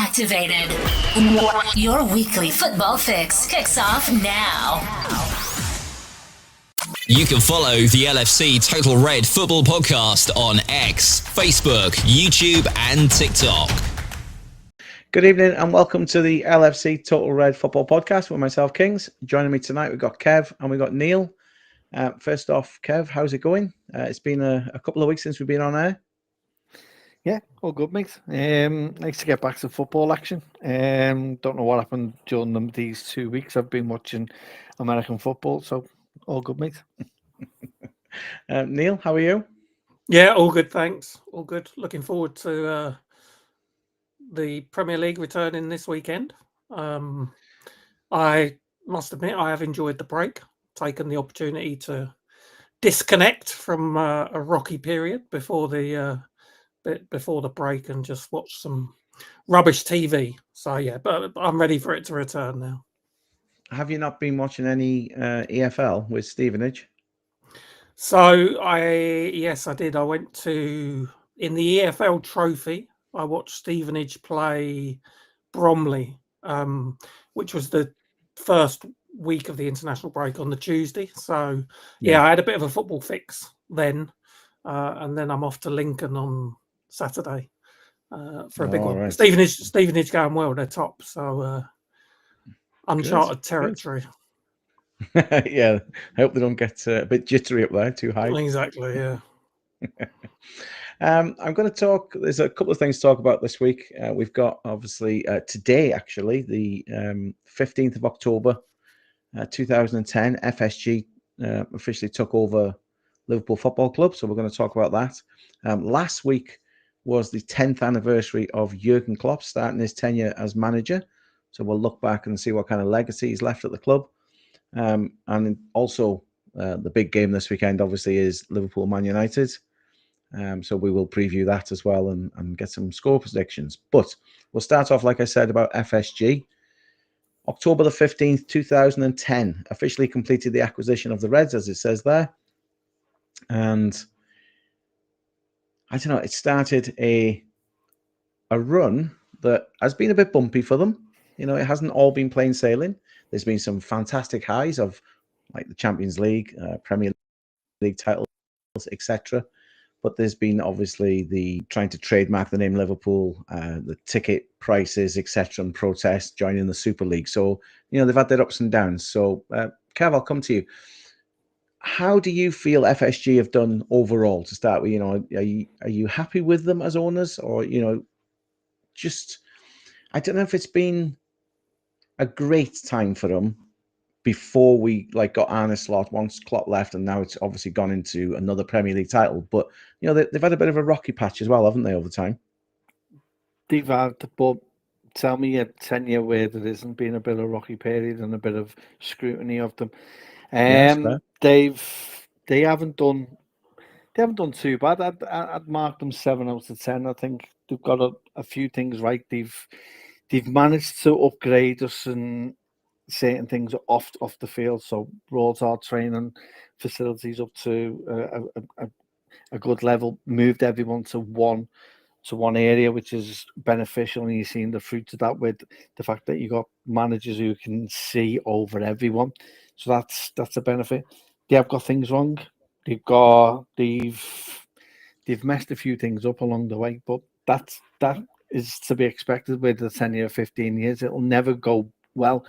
activated. Your weekly football fix kicks off now. You can follow the LFC Total Red Football Podcast on X, Facebook, YouTube and TikTok. Good evening and welcome to the LFC Total Red Football Podcast with myself, Kings. Joining me tonight, we've got Kev and we've got Neil. First off, Kev, how's it going? It's been a couple of weeks since we've been on air. Yeah, all good, mate. Nice to get back to football action. Don't know what happened during these 2 weeks. I've been watching American football, so all good, mate. Neil, how are you? Yeah, all good, thanks. All good. Looking forward to the Premier League returning this weekend. I must admit I have enjoyed the break, taken the opportunity to disconnect from a rocky period before the break and just watch some rubbish TV. So yeah, but I'm ready for it to return now. Have you not been watching any EFL with Stevenage? So yes, I did. I went to in the EFL Trophy. I watched Stevenage play Bromley, which was the first week of the international break on the Tuesday. So yeah, I had a bit of a football fix then, and then I'm off to Lincoln on Saturday for a big one. Right. Stevenage going well. They're top, so uncharted territory. Yeah, I hope they don't get a bit jittery up there, too high. Exactly, yeah. I'm going to talk. There's a couple of things to talk about this week. We've got obviously today, actually, the 15th of October, 2010. FSG officially took over Liverpool Football Club, so we're going to talk about that. Last week was the 10th anniversary of Jurgen Klopp starting his tenure as manager, so we'll look back and see what kind of legacy he's left at the club. And also the big game this weekend, obviously, is Liverpool Man Utd. So we will preview that as well and get some score predictions. But we'll start off, like I said, about FSG. October the 15th, 2010, officially completed the acquisition of the Reds, as it says there. And I don't know, it started a run that has been a bit bumpy for them. You know, it hasn't all been plain sailing. There's been some fantastic highs of like the Champions League, Premier League titles, etc. But there's been obviously the trying to trademark the name Liverpool, the ticket prices, etc., and protests joining the Super League. So, you know, they've had their ups and downs. So, Kev, I'll come to you. How do you feel FSG have done overall to start with? You know, are you happy with them as owners, or, you know, just, I don't know if it's been a great time for them before we got Arne Slot once Klopp left, and now it's obviously gone into another Premier League title. But you know they've had a bit of a rocky patch as well, haven't they, over time? They've had, but tell me a tenure where there isn't been a bit of rocky period and a bit of scrutiny of them. They haven't done too bad. I'd mark them 7 out of 10. I think they've got a few things right. They've managed to upgrade us and certain things off the field. So brought our training facilities up to a good level. Moved everyone to one area, which is beneficial, and you've seen the fruits of that with the fact that you got managers who can see over everyone. So that's a benefit. They have got things wrong. They've messed a few things up along the way, but that is to be expected with the tenure of 15 years. It'll never go well.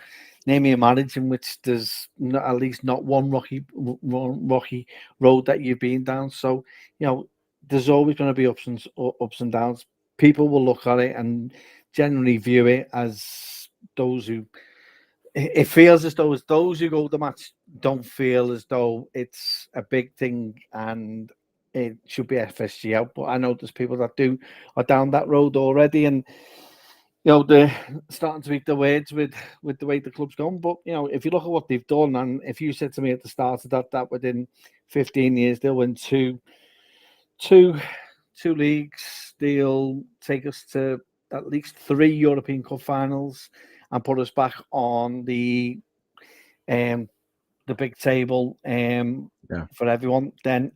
Name me a marriage in which there's at least not one rocky road that you've been down. So, you know, there's always going to be ups and downs. People will look at it and generally view it as those who. It feels as though those who go to the match don't feel as though it's a big thing and it should be FSG out. But I know there's people that are down that road already, and you know they're starting to eat their words with the way the club's gone. But you know, if you look at what they've done, and if you said to me at the start of that within 15 years they'll win two leagues, they'll take us to at least 3 European Cup finals and put us back on the big table for everyone, then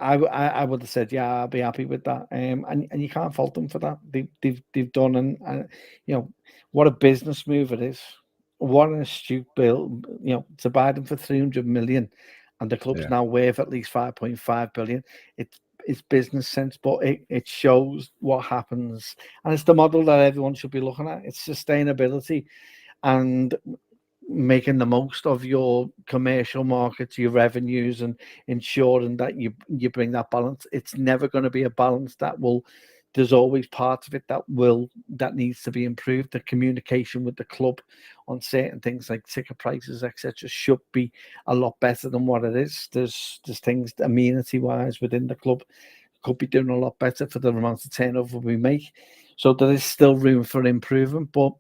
I would have said, yeah, I'll be happy with that. And you can't fault them for that. They've done, and you know, what a business move it is. What an astute bill, you know, to buy them for 300 million, and the club's now worth at least 5.5 billion. It's business sense, but it shows what happens, and it's the model that everyone should be looking at. It's sustainability and making the most of your commercial markets, your revenues, and ensuring that you bring that balance. It's never going to be a balance there's always parts of it that needs to be improved. The communication with the club on certain things like ticket prices, etc., should be a lot better than what it is. There's things amenity wise within the club could be doing a lot better for the amount of turnover we make. So there is still room for improvement, but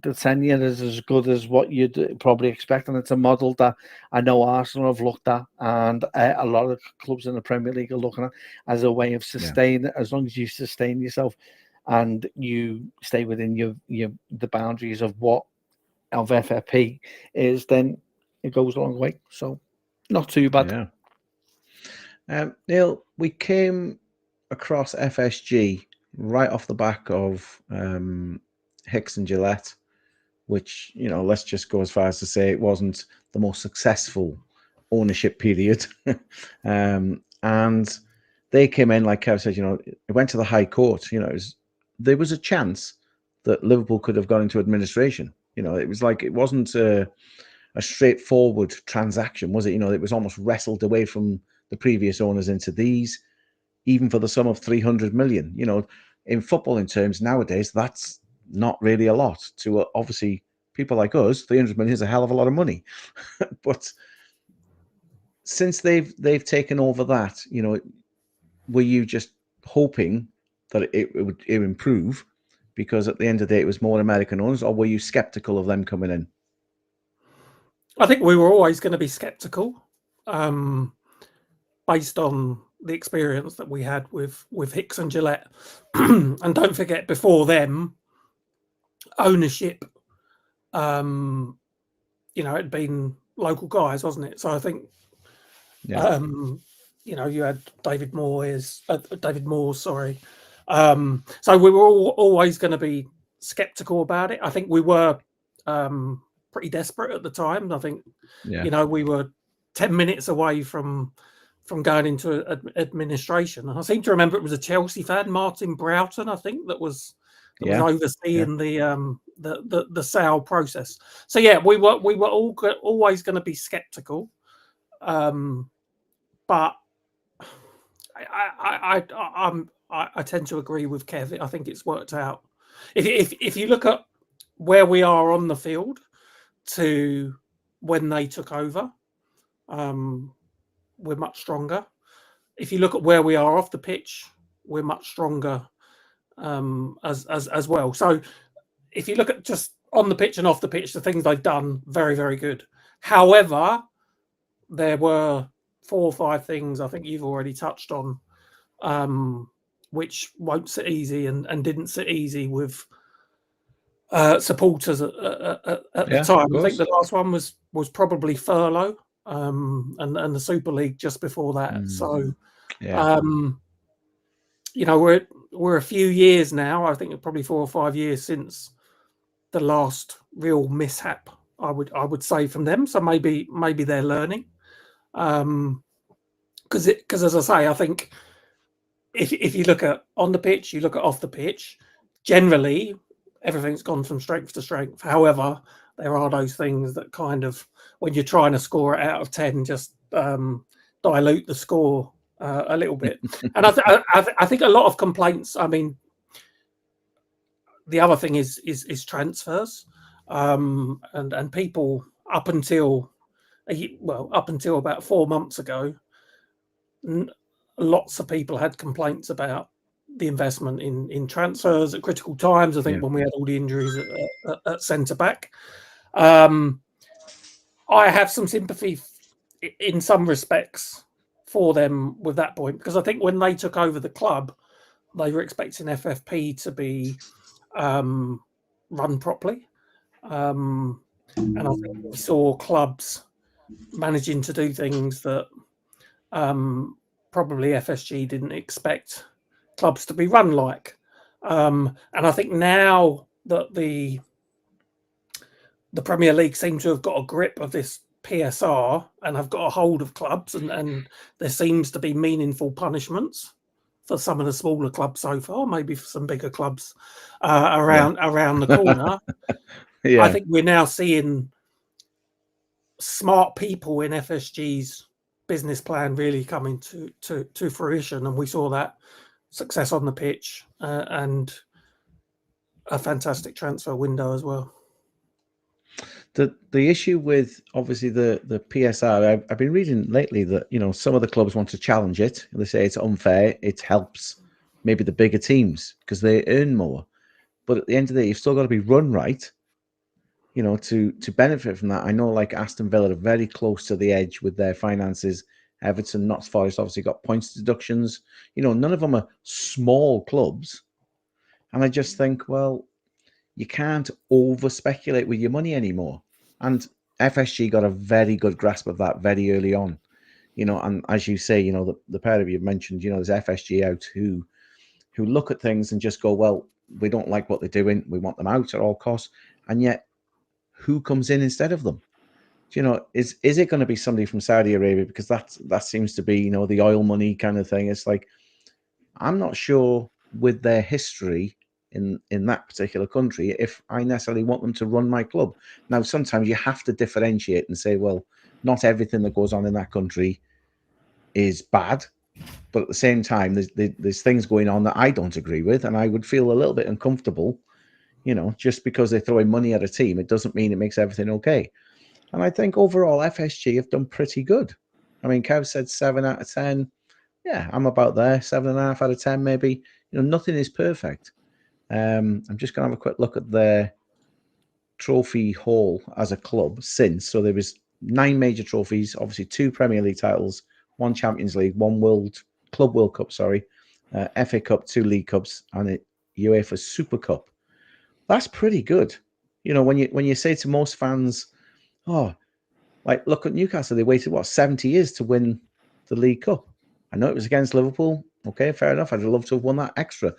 the tenure is as good as what you'd probably expect, and it's a model that I know Arsenal have looked at, and a lot of clubs in the Premier League are looking at as a way of sustaining. As long as you sustain yourself and you stay within the boundaries of what of FFP is, then it goes a long way. So not too bad. Neil, we came across FSG right off the back of Hicks and Gillette, which, you know, let's just go as far as to say it wasn't the most successful ownership period. And they came in, like Kev said, you know, it went to the High Court. You know, there was a chance that Liverpool could have gone into administration. You know, it was like, it wasn't a straightforward transaction, was it? You know, it was almost wrestled away from the previous owners into these, even for the sum of 300 million. You know, in footballing terms nowadays, that's not really a lot to obviously people like us. 300 million is a hell of a lot of money. But since they've taken over that, you know, were you just hoping that it would improve because at the end of the day it was more American owners, or were you skeptical of them coming in? I think we were always going to be skeptical, based on the experience that we had with Hicks and Gillette. And don't forget, before them, ownership, you know, it'd been local guys, wasn't it? So I think, you know, you had David Moores, sorry. So we were always going to be skeptical about it. I think we were pretty desperate at the time. I think, you know, we were 10 minutes away from going into administration. And I seem to remember it was a Chelsea fan, Martin Broughton, I think, that was overseeing the sale process. So yeah, we were always going to be skeptical, but I tend to agree with Kev. I think it's worked out. If you look at where we are on the field to when they took over, we're much stronger. If you look at where we are off the pitch, we're much stronger as well. So if you look at just on the pitch and off the pitch, the things they've done, very, very good. However, there were 4 or 5 things I think you've already touched on, which won't sit easy and didn't sit easy with supporters at the time. I think the last one was probably furlough, and the Super League just before that. So, you know, we're a few years now. I think probably 4 or 5 years since the last real mishap, I would say, from them. So maybe they're learning. Because as I say, I think if you look at on the pitch, you look at off the pitch, generally everything's gone from strength to strength. However, there are those things that kind of, when you're trying to score it out of 10, just dilute the score a little bit. And I think a lot of complaints. I mean, the other thing is transfers, and people up until about 4 months ago, lots of people had complaints about the investment in transfers at critical times. I think when we had all the injuries at centre back, I have some sympathy in some respects for them with that point, because I think when they took over the club, they were expecting FFP to be run properly, and I think we saw clubs managing to do things that probably FSG didn't expect clubs to be run like. And I think now that the Premier League seems to have got a grip of this PSR and have got a hold of clubs, and there seems to be meaningful punishments for some of the smaller clubs so far, maybe for some bigger clubs around the corner. Yeah. I think we're now seeing smart people in FSG's business plan really coming to fruition, and we saw that success on the pitch and a fantastic transfer window as well. The issue with obviously the PSR, I've been reading lately that, you know, some of the clubs want to challenge it. They say it's unfair. It helps maybe the bigger teams because they earn more. But at the end of the day, you've still got to be run right, you know, to benefit from that. I know like Aston Villa are very close to the edge with their finances. Everton, Notts Forest obviously got points deductions. You know, none of them are small clubs. And I just think, well, you can't over speculate with your money anymore. And FSG got a very good grasp of that very early on, you know. And as you say, you know, the pair of you mentioned, you know, there's FSG out who look at things and just go, well, we don't like what they're doing. We want them out at all costs. And yet, who comes in instead of them? You know, is it going to be somebody from Saudi Arabia? Because that seems to be, you know, the oil money kind of thing. It's like, I'm not sure with their history in that particular country if I necessarily want them to run my club. Now, sometimes you have to differentiate and say, well, not everything that goes on in that country is bad, but at the same time, there's things going on that I don't agree with, and I would feel a little bit uncomfortable. You know, just because they're throwing money at a team, it doesn't mean it makes everything okay. And I think overall, FSG have done pretty good. I mean, Kev said 7 out of 10. Yeah, I'm about there. 7.5 out of 10, maybe. You know, nothing is perfect. I'm just going to have a quick look at their trophy haul as a club since. So there was 9 major trophies, obviously 2 Premier League titles, 1 Champions League, 1 Club World Cup, FA Cup, 2 League Cups, and a UEFA Super Cup. That's pretty good. You know, when you say to most fans, oh, like, look at Newcastle, they waited, 70 years to win the League Cup. I know it was against Liverpool. Okay, fair enough. I'd love to have won that extra.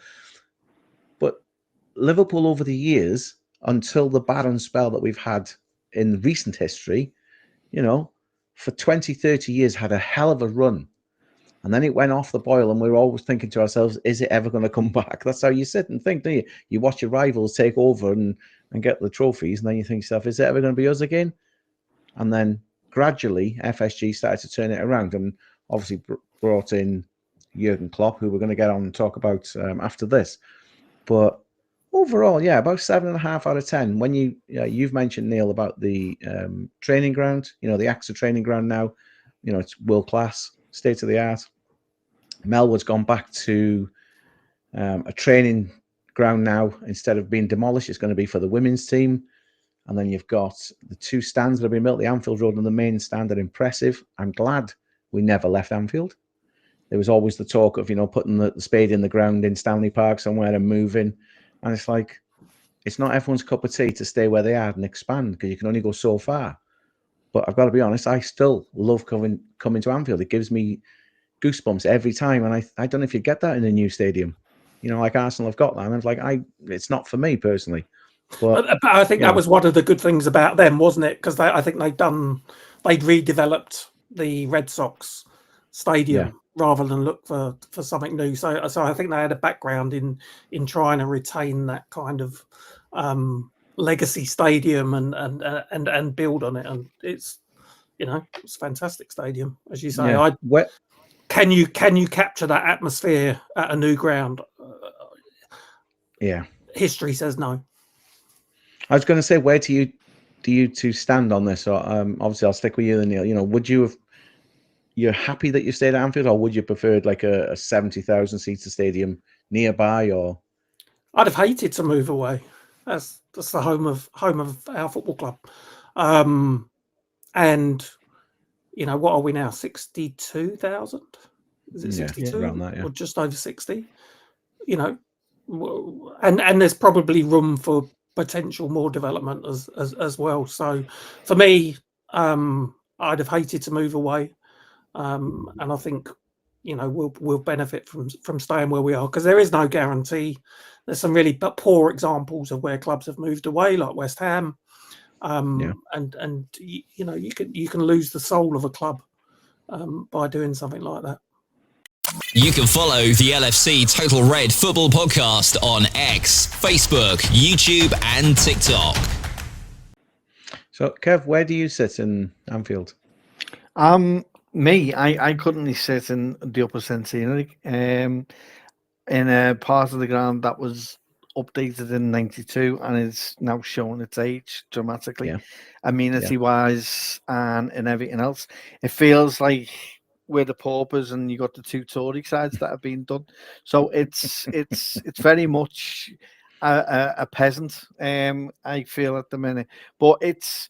But Liverpool over the years, until the barren spell that we've had in recent history, you know, for 20, 30 years had a hell of a run. And then it went off the boil, and we were always thinking to ourselves, is it ever going to come back? That's how you sit and think, don't you? You watch your rivals take over and get the trophies, and then you think to yourself, is it ever going to be us again? And then gradually, FSG started to turn it around, and obviously brought in Jurgen Klopp, who we're going to get on and talk about after this. But overall, yeah, about 7.5 out of 10. When you've mentioned, Neil, about the training ground, you know, the AXA training ground now, you know, it's world class, state of the art. Melwood's gone back to a training ground now. Instead of being demolished, it's going to be for the women's team. And then you've got the 2 stands that have been built, the Anfield Road and the main stand, are impressive. I'm glad we never left Anfield. There was always the talk of, you know, putting the spade in the ground in Stanley Park somewhere and moving. And it's like, it's not everyone's cup of tea to stay where they are and expand, because you can only go so far. But I've got to be honest, I still love coming to Anfield. It gives me goosebumps every time. And I don't know if you get that in a new stadium. You know, like Arsenal have got that. And I'm like, it's not for me personally. But I think that was one of the good things about them, wasn't it? Because I think they'd redeveloped the Red Sox stadium rather than look for something new. So I think they had a background in trying to retain that kind of legacy stadium and build on it. And it's, you know, it's a fantastic stadium, as you say. Yeah. Can you capture that atmosphere at a new ground? Yeah. History says no. I was going to say, where do you two stand on this? Or obviously, I'll stick with you, Neil. You know, you're happy that you stayed at Anfield, or would you prefer like a 70,000 seater stadium nearby? Or I'd have hated to move away. That's the home of our football club, and you know, what are we now? 62,000? Is it 62? Around that, yeah. Or just over 60? You know, and there's probably room for potential more development as well. So for me, I'd have hated to move away, and I think we'll benefit from staying where we are, because there is no guarantee. There's some really poor examples of where clubs have moved away, like West Ham, and you can lose the soul of a club by doing something like that. You can follow the LFC Total Red Football Podcast on X, Facebook, YouTube, and TikTok. So, Kev, where do you sit in Anfield? I currently sit in the upper centenary, in a part of the ground that was updated in '92 and is now showing its age dramatically, amenity-wise and everything else. It feels like we're the paupers, and you got the two Tory sides that have been done. So it's very much a peasant. I feel at the minute, but it's.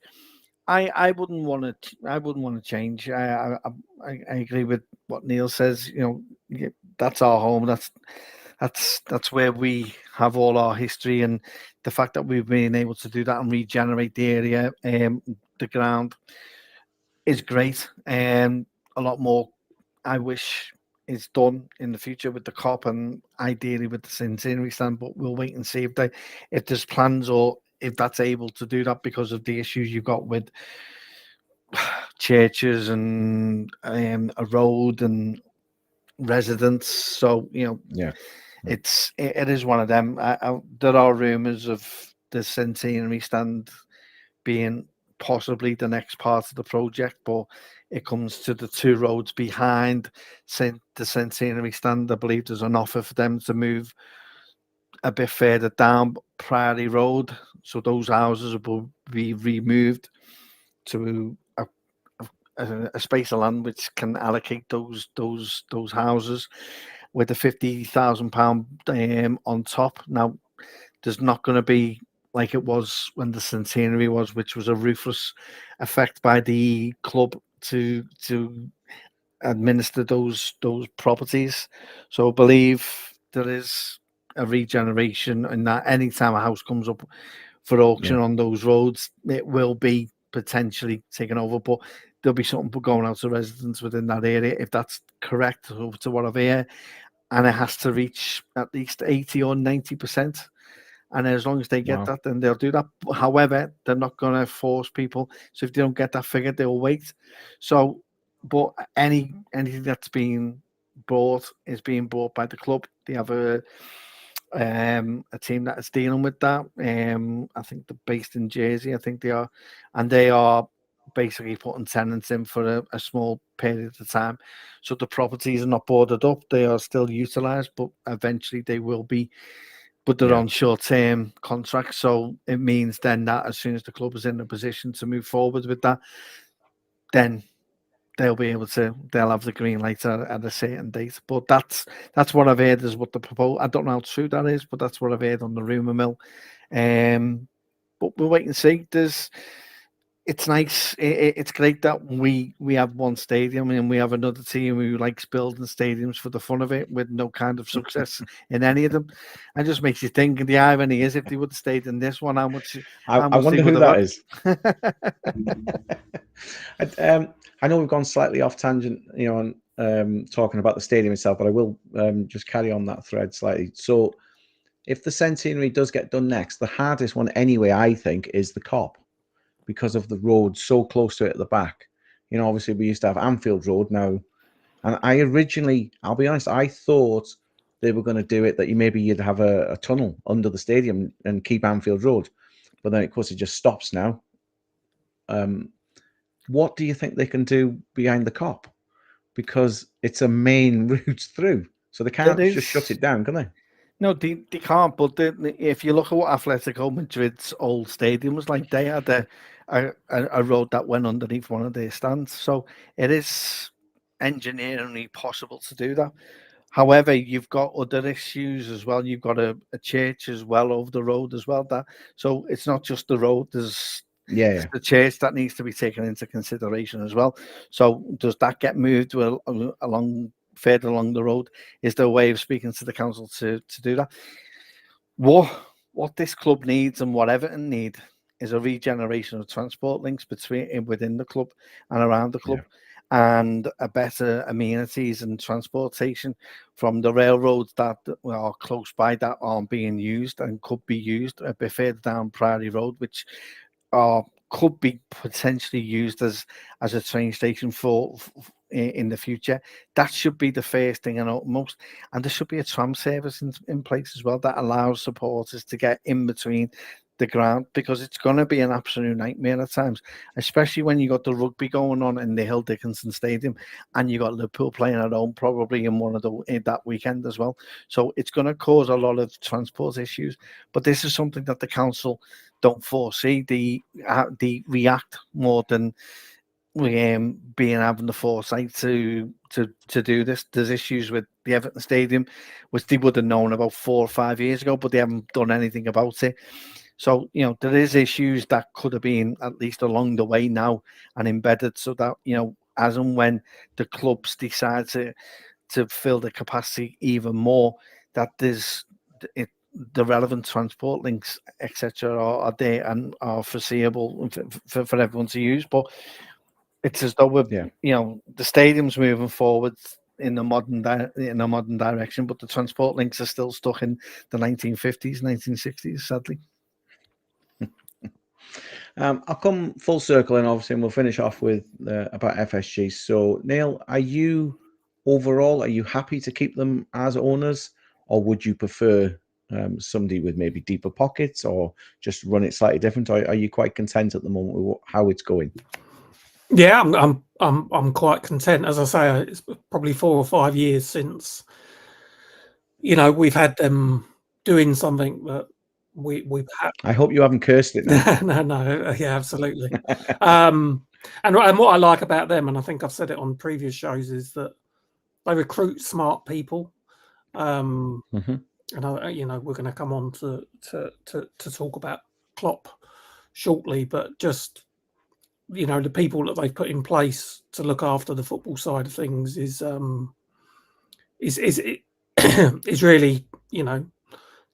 I wouldn't want to change. I agree with what Neil says. That's our home. That's where we have all our history, and the fact that we've been able to do that and regenerate the area, the ground, is great. A lot more, I wish, is done in the future with the COP and ideally with the centenary stand. But we'll wait and see if there's plans, or if that's able to do that, because of the issues you've got with churches and a road and residents. So it is one of them. There are rumours of the centenary stand being possibly the next part of the project, but it comes to the two roads behind the centenary stand. I believe there's an offer for them to move a bit further down Priory Road, so those houses will be removed to a space of land which can allocate those houses with the £50,000 on top. Now, there's not going to be like it was when the centenary was, which was a ruthless effect by the club to administer those properties. So I believe there is a regeneration, and that any time a house comes up for auction on those roads, it will be potentially taken over, but there'll be something going out to residents within that area, if that's correct, to what I've heard, and it has to reach at least 80 or 90%. And as long as they get that, then they'll do that. However, they're not going to force people. So if they don't get that figure, they'll wait. So, but anything that's being bought is being bought by the club. They have a team that is dealing with that. I think they're based in Jersey. I think they are, and they are basically putting tenants in for a small period of time. So the properties are not boarded up; they are still utilised, but eventually they will be. But they're on short-term contracts, so it means then that as soon as the club is in a position to move forward with that, then they'll have the green light at a certain date. But that's what I've heard is what the proposal. I don't know how true that is, but that's what I've heard on the rumour mill. But we'll wait and see. It's nice. It's great that we have one stadium, and we have another team who likes building stadiums for the fun of it, with no kind of success in any of them. It just makes you think. And the irony is, if they would have stayed in this one, how much I wonder who that is. I know we've gone slightly off tangent, on talking about the stadium itself, but I will just carry on that thread slightly. So, if the centenary does get done next, the hardest one anyway, I think, is the COP, because of the road so close to it at the back. Obviously we used to have Anfield Road now, and I'll be honest, I thought they were going to do it that you'd have a tunnel under the stadium and keep Anfield Road, but then of course it just stops now. What do you think they can do behind the COP? Because it's a main route through, so they can't just shut it down, can they? No, they can't. But if you look at what Atletico Madrid's old stadium was like, they had a road that went underneath one of their stands. So it is engineeringly possible to do that. However, you've got other issues as well. You've got a church as well over the road as well. So it's not just the road. There's the church that needs to be taken into consideration as well. So does that get moved further along the road? Is there a way of speaking to the council to do that? What this club needs, and what Everton need, is a regeneration of transport links within the club and around the club. and a better amenities and transportation from the railroads that are close by that aren't being used and could be used a bit further down Priory Road, which could be potentially used as a train station for in the future. That should be the first thing and utmost. And there should be a tram service in place as well that allows supporters to get in between the ground, because it's going to be an absolute nightmare at times, especially when you got the rugby going on in the Hill Dickinson Stadium and you got Liverpool playing at home probably in that weekend as well. So it's going to cause a lot of transport issues. But this is something that the council don't foresee. They react more than having the foresight to do this. There's issues with the Everton Stadium, which they would have known about 4 or 5 years ago, but they haven't done anything about it. So, there is issues that could have been at least along the way now and embedded, so that, as and when the clubs decide to fill the capacity even more, that there's the relevant transport links, etc., are there and are foreseeable for everyone to use. But it's as though the stadium's moving forward in a modern direction, but the transport links are still stuck in the 1950s, 1960s, sadly. I'll come full circle, and obviously we'll finish off with about FSG. So, Neil, are you happy to keep them as owners, or would you prefer somebody with maybe deeper pockets, or just run it slightly different? Or are you quite content at the moment with how it's going? Yeah, I'm quite content. As I say, it's probably 4 or 5 years since we've had them doing something that we've had. I hope you haven't cursed it now. No, yeah, absolutely. And what I like about them, and I think I've said it on previous shows, is that they recruit smart people. And we're going to come on to talk about Klopp shortly, but just the people that they've put in place to look after the football side of things is really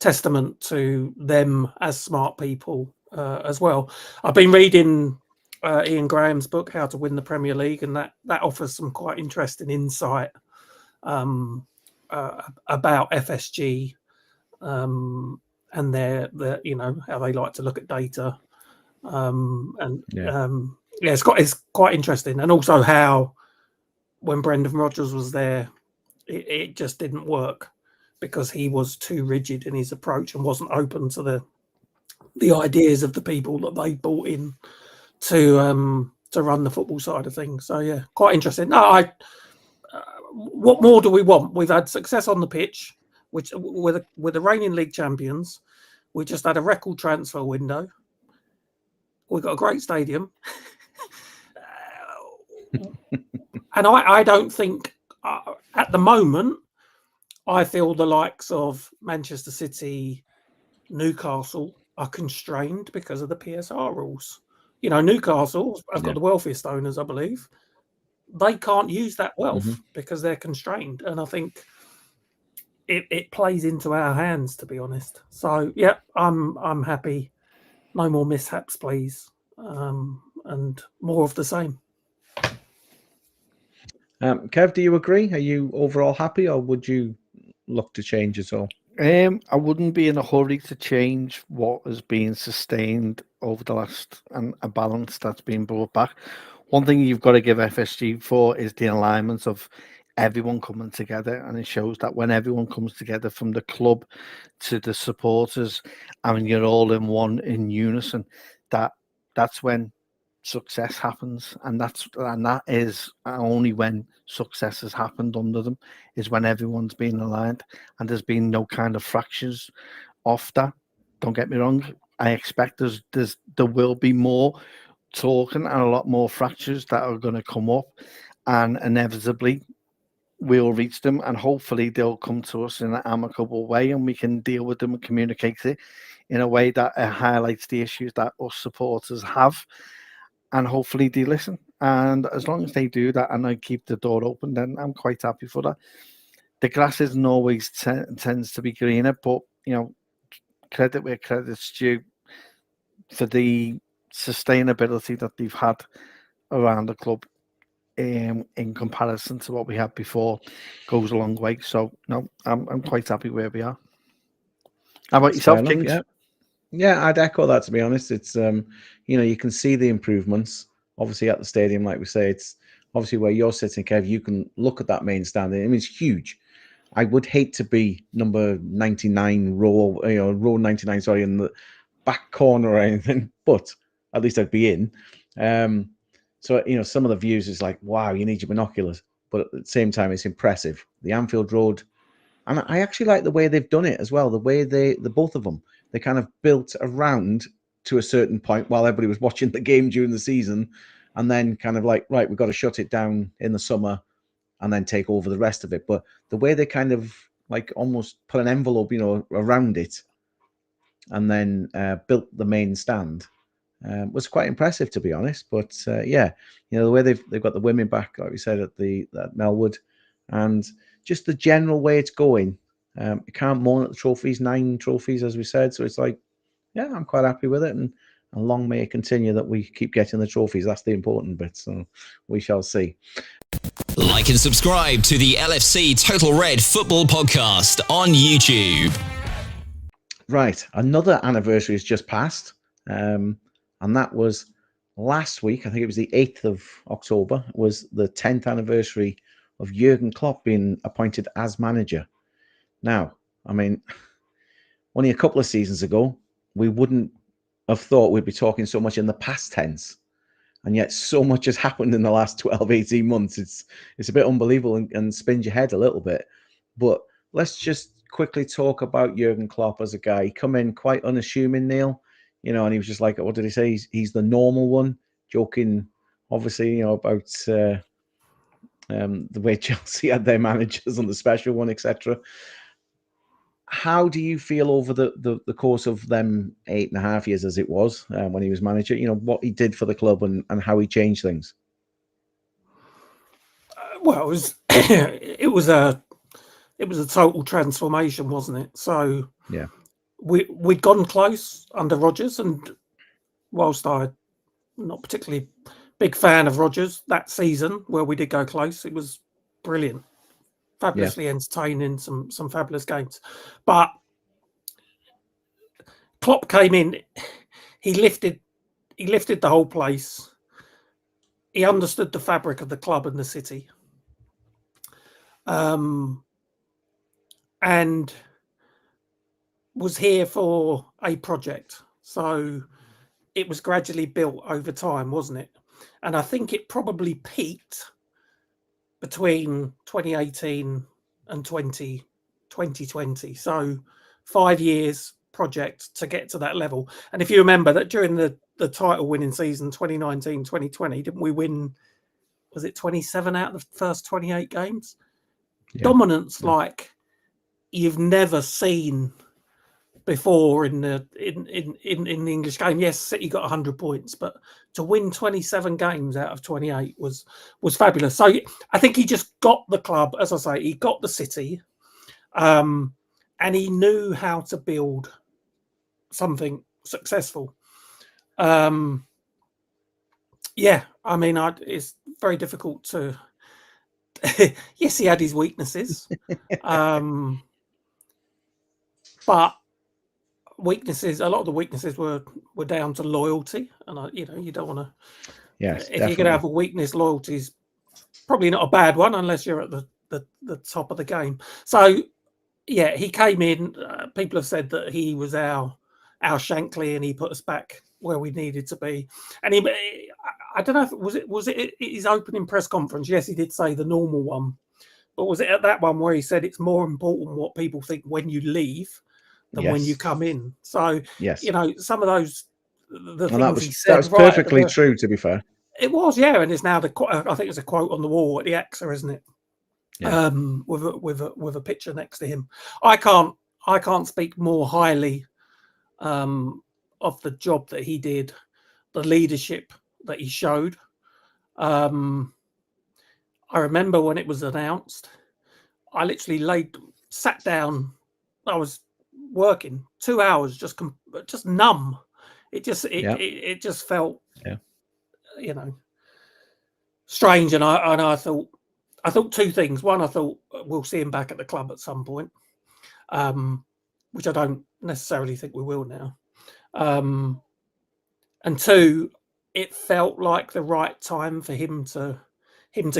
testament to them as smart people as well. I've been reading Ian Graham's book, How to Win the Premier League, and that offers some quite interesting insight about FSG and their how they like to look at data, it's quite interesting. And also how when Brendan Rodgers was there, it just didn't work because he was too rigid in his approach and wasn't open to the ideas of the people that they brought in to run the football side of things. So yeah, quite interesting. No, what more do we want? We've had success on the pitch, which with the reigning league champions. We just had a record transfer window. We've got a great stadium. And I don't think at the moment, I feel the likes of Manchester City, Newcastle are constrained because of the PSR rules. Newcastle have got the wealthiest owners, I believe. They can't use that wealth because they're constrained. And I think it plays into our hands, to be honest. So yeah, I'm happy. No more mishaps, please, and more of the same. Kev, do you agree? Are you overall happy, or would you look to change at all? I wouldn't be in a hurry to change what has been sustained over the last, and a balance that's been brought back. One thing you've got to give FSG for is the alignment of everyone coming together, and it shows that when everyone comes together, from the club to the supporters, and you're all in unison, that's when success happens, and that is only when success has happened under them, is when everyone's been aligned and there's been no kind of fractures off that. Don't get me wrong, I expect there will be more talking and a lot more fractures that are going to come up, and inevitably we'll reach them, and hopefully they'll come to us in an amicable way and we can deal with them and communicate it in a way that highlights the issues that us supporters have. And hopefully they listen. And as long as they do that and I keep the door open, then I'm quite happy for that. The grass isn't always tends to be greener, but credit where credit's due for the sustainability that they've had around the club in comparison to what we had before goes a long way. So no, I'm quite happy where we are. How about yourself, Enough, Kings? Yeah, I'd echo that, to be honest. It's you can see the improvements. Obviously at the stadium, like we say, it's obviously where you're sitting, Kev, you can look at that main stand. I mean, it's huge. I would hate to be number 99 row 99, sorry, in the back corner or anything, but at least I'd be in. So, some of the views is like, wow, you need your binoculars. But at the same time, it's impressive. The Anfield Road, and I actually like the way they've done it as well. The way the both of them, they kind of built around to a certain point while everybody was watching the game during the season, and then kind of like, right, we've got to shut it down in the summer and then take over the rest of it. But the way they kind of like almost put an envelope, around it, and then built the main stand was quite impressive, to be honest. But the way they've got the women back, like we said at Melwood, and just the general way it's going. You can't moan at the trophies, 9 trophies, as we said. So it's like, yeah, I'm quite happy with it. And long may it continue that we keep getting the trophies. That's the important bit. So we shall see. Like and subscribe to the LFC Total Red Football Podcast on YouTube. Right. Another anniversary has just passed. And that was last week. I think it was the 8th of October. It was the 10th anniversary of Jurgen Klopp being appointed as manager. Now, I mean, only a couple of seasons ago, we wouldn't have thought we'd be talking so much in the past tense. And yet so much has happened in the last 12, 18 months. It's a bit unbelievable and spins your head a little bit. But let's just quickly talk about Jurgen Klopp as a guy. He come in quite unassuming, Neil, and he was just like, what did he say? He's the normal one, joking, obviously, about the way Chelsea had their managers on the special one, etc. How do you feel over the course of them 8.5 years, as it was when he was manager? What he did for the club and how he changed things. Well, it was a total transformation, wasn't it? So yeah, we'd gone close under Rodgers, and whilst I'm not particularly big fan of Rodgers that season where we did go close, it was brilliant. Fabulously entertaining, some fabulous games. But Klopp came in, he lifted the whole place. He understood the fabric of the club and the city. And was here for a project. So it was gradually built over time, wasn't it? And I think it probably peaked between 2018 and 2020. So 5 years project to get to that level. And if you remember that during the title winning season 2019-2020, didn't we win, was it 27 out of the first 28 games? Dominance like you've never seen before in the English game. Yes, City got 100 points, but to win 27 games out of 28 was fabulous. So I think he just got the club, as I say, he got the city, and he knew how to build something successful. I mean, it's very difficult to. Yes, he had his weaknesses, but weaknesses. A lot of the weaknesses were down to loyalty, and you don't want to. Yes, if definitely. you're going to have a weakness, loyalty is probably not a bad one unless you're at the top of the game. So, yeah, he came in. People have said that he was our Shankly, and he put us back where we needed to be. And I don't know if was it his opening press conference. Yes, he did say the normal one, but was it at that one where he said it's more important what people think when you leave than when you come in? So some of those things he said. That was perfectly true, to be fair. It was, yeah, and it's now I think it's a quote on the wall at the AXA, isn't it? Yeah. With a picture next to him. I can't speak more highly of the job that he did, the leadership that he showed. I remember when it was announced, I literally sat down. I was working 2 hours, just numb. It just felt, strange. And I thought two things. One, I thought we'll see him back at the club at some point, which I don't necessarily think we will now. And two, it felt like the right time for him to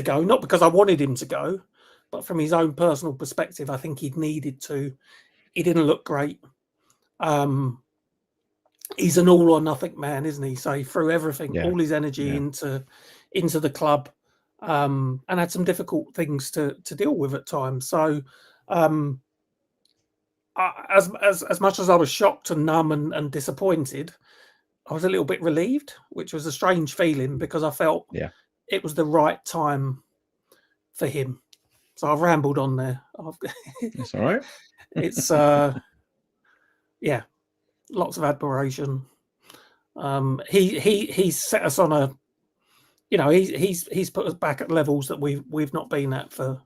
go. Not because I wanted him to go, but from his own personal perspective, I think he'd needed to. He didn't look great. He's an all or nothing man, isn't he? So he threw everything, all his energy into the club, and had some difficult things to deal with at times. So, as much as I was shocked and numb and disappointed, I was a little bit relieved, which was a strange feeling because I felt it was the right time for him. So I've rambled on there. That's all right. It's lots of admiration. He's set us on a, he's put us back at levels that we've not been at for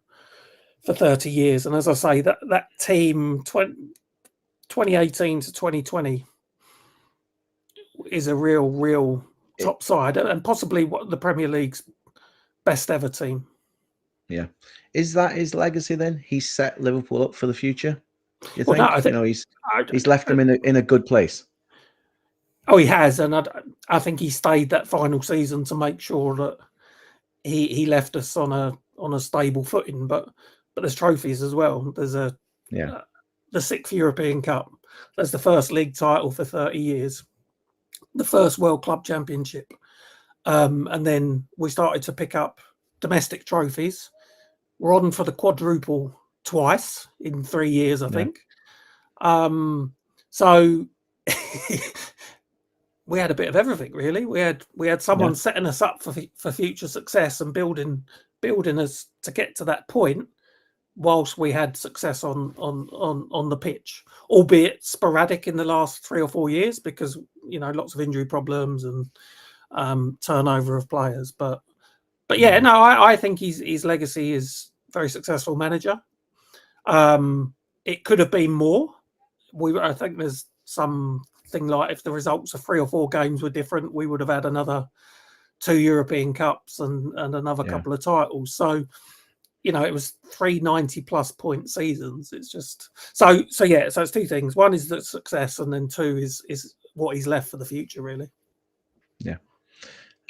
30 years. And as I say, that team 2018 to 2020 is a real top side and possibly what the Premier League's best ever team. Yeah. Is that his legacy then? He's set Liverpool up for the future? You think? No, I think he's left them in a good place. Oh, he has, and I think he stayed that final season to make sure that he left us on a stable footing. But there's trophies as well. There's the 6th European Cup. There's the first league title for 30 years. The first World Club Championship, and then we started to pick up domestic trophies. We're on for the quadruple twice in 3 years, I think. So we had a bit of everything, really. We had someone setting us up for future success and building us to get to that point, whilst we had success on the pitch, albeit sporadic in the last 3 or 4 years because lots of injury problems and turnover of players. But I think his legacy is very successful manager. It could have been more. I think there's something like if the results of 3 or 4 games were different, we would have had another 2 European Cups and another couple of titles. So, it was 3 90+ point seasons. It's just so it's 2 things. One is the success, and then 2 is what he's left for the future, really. Yeah.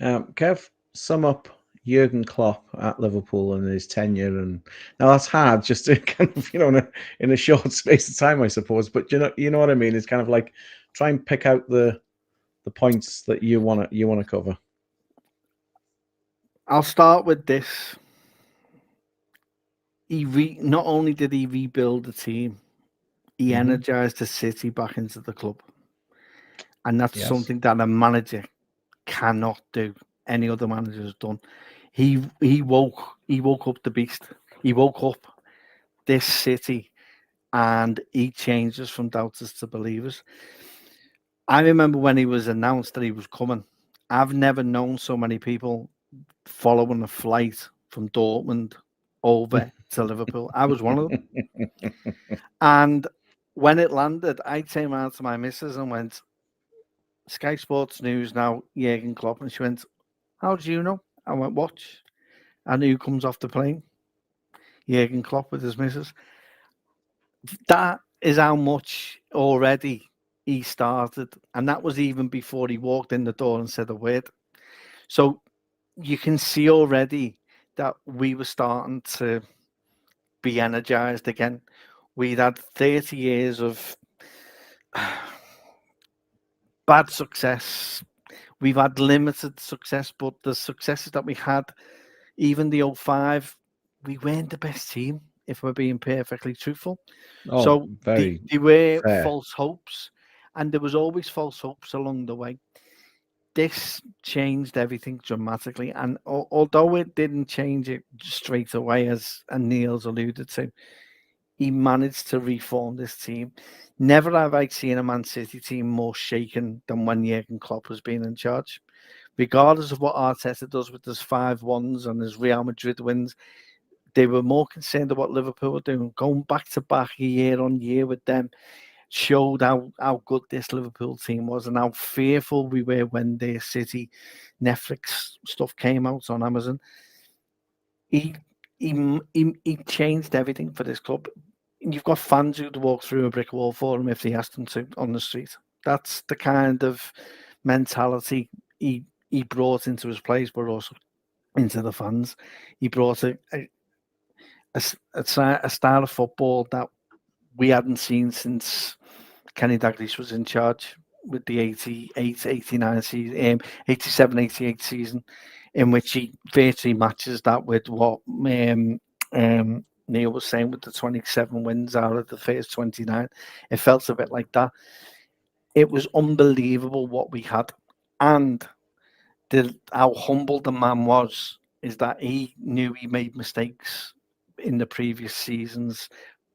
Kev, sum up Jurgen Klopp at Liverpool and his tenure, and now that's hard just to kind of in a short space of time, I suppose. But you know what I mean. It's kind of like try and pick out the points that you want to cover. I'll start with this. Not only did he rebuild the team, he energized the city back into the club, and that's something that a manager cannot do. Any other manager has done. He woke up the beast. He woke up this city, and he changed us from doubters to believers. I remember when he was announced that he was coming. I've never known so many people following a flight from Dortmund over to Liverpool. I was one of them. And when it landed, I came out to my missus and went, Sky Sports News now, Jurgen Klopp. And she went, how do you know? I went, watch. And who comes off the plane? Jurgen Klopp with his missus. That is how much already he started. And that was even before he walked in the door and said a word. So you can see already that we were starting to be energized again. We'd had 30 years of bad success. We've had limited success, but the successes that we had, even the 05, we weren't the best team, if we're being perfectly truthful. So they were false hopes, and there was always false hopes along the way. This changed everything dramatically, and although it didn't change it straight away, as Neil's alluded to, he managed to reform this team. Never have I seen a Man City team more shaken than when Jurgen Klopp has been in charge. Regardless of what Arteta does with his 5-1s and his Real Madrid wins, they were more concerned about what Liverpool were doing, going back to back year on year with them. showed how good this Liverpool team was and how fearful we were when their City Netflix stuff came out on Amazon. He changed everything for this club. You've got fans who'd walk through a brick wall for him if they asked them to on the street. That's the kind of mentality he brought into his players, but also into the fans. He brought a style of football that we hadn't seen since Kenny Dalglish was in charge with the 88, 89 season, 87, 88 season, in which he virtually matches that with what Neil was saying with the 27 wins out of the first 29. It felt a bit like that. It was unbelievable what we had. And how humble the man was is that he knew he made mistakes in the previous seasons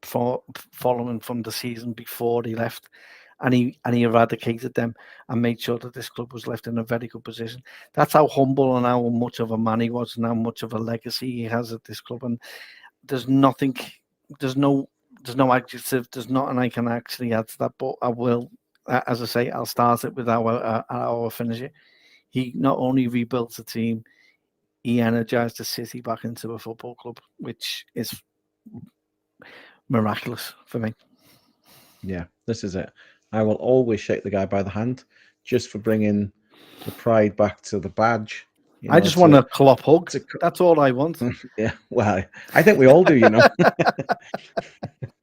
following from the season before he left, and he eradicated them and made sure that this club was left in a very good position. That's how humble and how much of a man he was and how much of a legacy he has at this club. And there's no adjective, there's nothing I can actually add to that, but I will, as I say, I'll start it with our finisher. He not only rebuilt the team, he energized the City back into a football club, which is miraculous for me. Yeah, this is it. I will always shake the guy by the hand just for bringing the pride back to the badge. I just want a Klopp hug. That's all I want. Yeah, well, I think we all do, you know.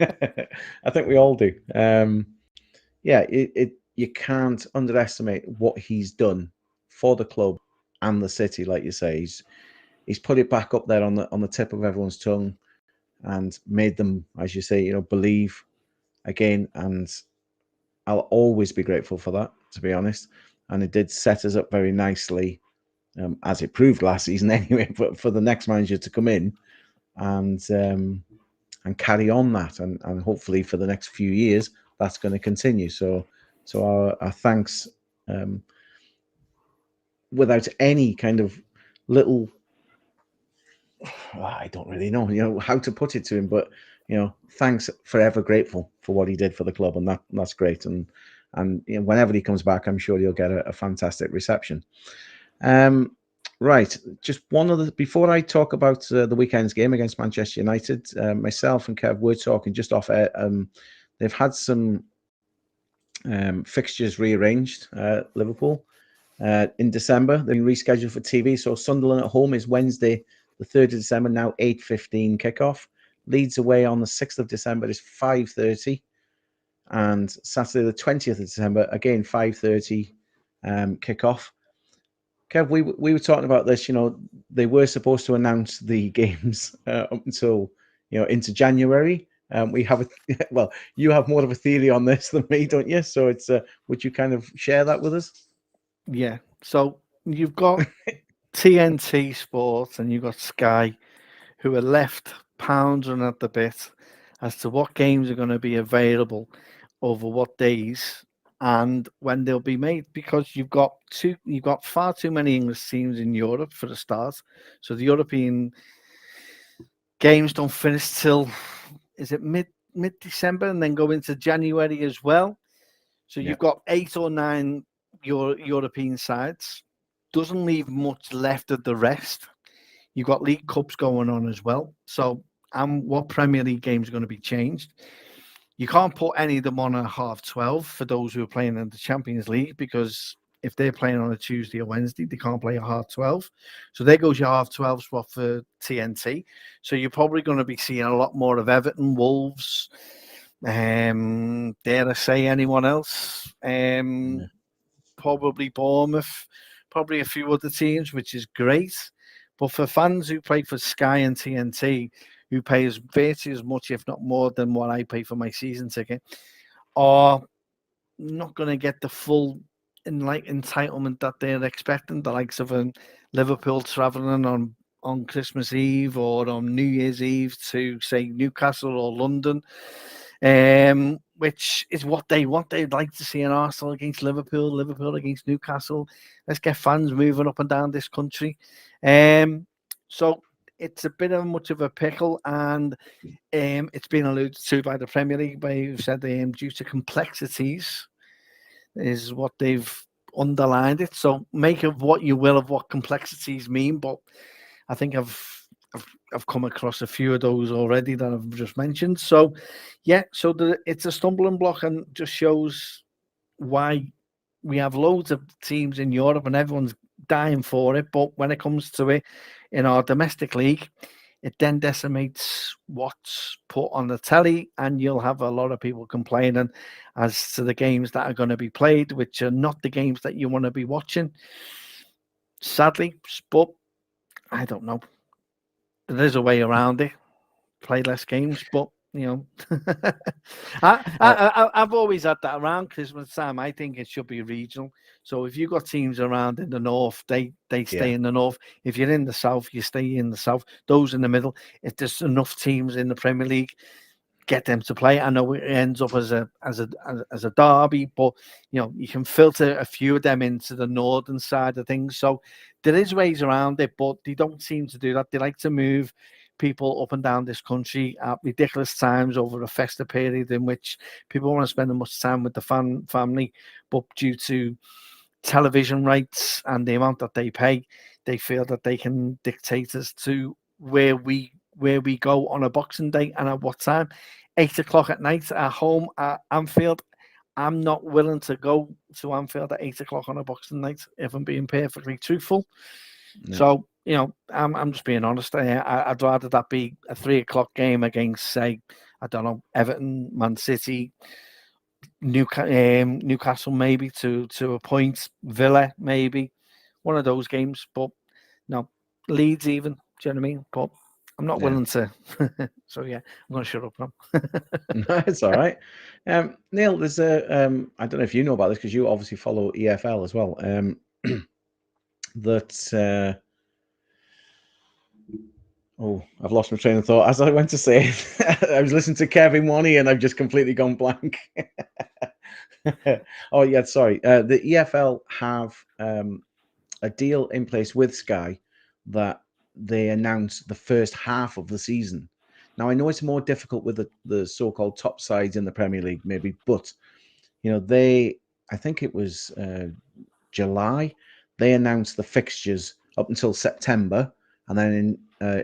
I think we all do. Yeah, you can't underestimate what he's done for the club and the city. Like you say, he's put it back up there on the tip of everyone's tongue and made them, as you say, you know, believe again. And I'll always be grateful for that, to be honest. And it did set us up very nicely, as it proved last season anyway, but for the next manager to come in and carry on that, and hopefully for the next few years that's going to continue. So our thanks, without any kind of little, I don't really know, you know, how to put it to him, but you know, thanks, forever grateful for what he did for the club, and that's great. And you know, whenever he comes back, I'm sure he'll get a fantastic reception. Right, just one other before I talk about the weekend's game against Manchester United. Myself and Kev were talking just off air. They've had some fixtures rearranged. Liverpool in December, they've been rescheduled for TV. So Sunderland at home is Wednesday, the 3rd of December, now 8:15 kickoff. Leeds away on the 6th of December is 5:30, and Saturday the 20th of December again 5:30 kickoff. Kev, we were talking about this. You know, they were supposed to announce the games up until, you know, into January. We have well, you have more of a theory on this than me, don't you? So it's would you kind of share that with us? Yeah. So you've got TNT Sports and you've got Sky, who are left pounding at the bit as to what games are going to be available over what days and when they'll be made, because you've got far too many English teams in Europe for the start. So the European games don't finish till, is it mid-December, and then go into January as well. So you've got 8 or 9 European sides. Doesn't leave much left of the rest. You've got League Cups going on as well. So what Premier League games are going to be changed? You can't put any of them on at 12:30 for those who are playing in the Champions League, because if they're playing on a Tuesday or Wednesday, they can't play at 12:30. So there goes your 12:30 spot for TNT. So you're probably going to be seeing a lot more of Everton, Wolves, dare I say anyone else? Probably Bournemouth, probably a few other teams, which is great. But for fans who play for Sky and TNT, who pay virtually as much, if not more, than what I pay for my season ticket, are not going to get the full entitlement that they're expecting. The likes of Liverpool travelling on Christmas Eve or on New Year's Eve to, say, Newcastle or London, which is what they want. They'd like to see an Arsenal against Liverpool, Liverpool against Newcastle. Let's get fans moving up and down this country. So it's a bit of much of a pickle, and it's been alluded to by the Premier League, where you've said due to complexities is what they've underlined it. So make of what you will of what complexities mean, but I think I've come across a few of those already that I've just mentioned. So yeah, so it's a stumbling block, and just shows why we have loads of teams in Europe and everyone's dying for it, but when it comes to it in our domestic league, it then decimates what's put on the telly, and you'll have a lot of people complaining as to the games that are going to be played, which are not the games that you want to be watching, sadly. But I don't know. There's a way around it. Play less games, but I've always had that around Christmas time. I think it should be regional. So if you've got teams around in the north, they stay in the north. If you're in the south, you stay in the south. Those in the middle, if there's enough teams in the Premier League, get them to play. I know it ends up as a derby, but you can filter a few of them into the northern side of things. So there is ways around it, but they don't seem to do that. They like to move people up and down this country at ridiculous times over a festive period in which people want to spend as much time with the family, but due to television rights and the amount that they pay, they feel that they can dictate as to where we go on a Boxing Day and at what time. 8:00 at night at home at Anfield. I'm not willing to go to Anfield at 8:00 on a Boxing night, if I'm being perfectly truthful. No. So I'm just being honest. I'd rather that be a 3:00 game against, say, I don't know, Everton, Man City, Newcastle maybe to a point, Villa maybe, one of those games. But no, Leeds even. Do you know what I mean? But I'm not willing to. So yeah, I'm going to shut up now. No, it's all right. Neil, there's I don't know if you know about this because you obviously follow EFL as well. That. I've lost my train of thought. As I went to say, I was listening to Kevin Money and I've just completely gone blank. Oh, yeah, sorry. The EFL have a deal in place with Sky that they announce the first half of the season. Now, I know it's more difficult with the so-called top sides in the Premier League, maybe, but, I think it was July, they announced the fixtures up until September, and then in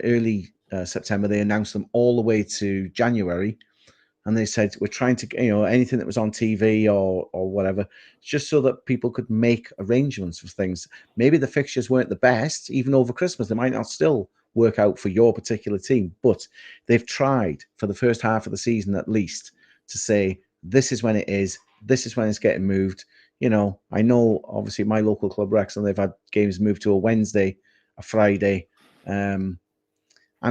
early September, they announced them all the way to January. And they said, we're trying to, anything that was on TV or whatever, just so that people could make arrangements for things. Maybe the fixtures weren't the best, even over Christmas. They might not still work out for your particular team, but they've tried for the first half of the season at least to say, this is when it is, this is when it's getting moved. I know, obviously, my local club, Wrexham, they've had games moved to a Wednesday, a Friday, and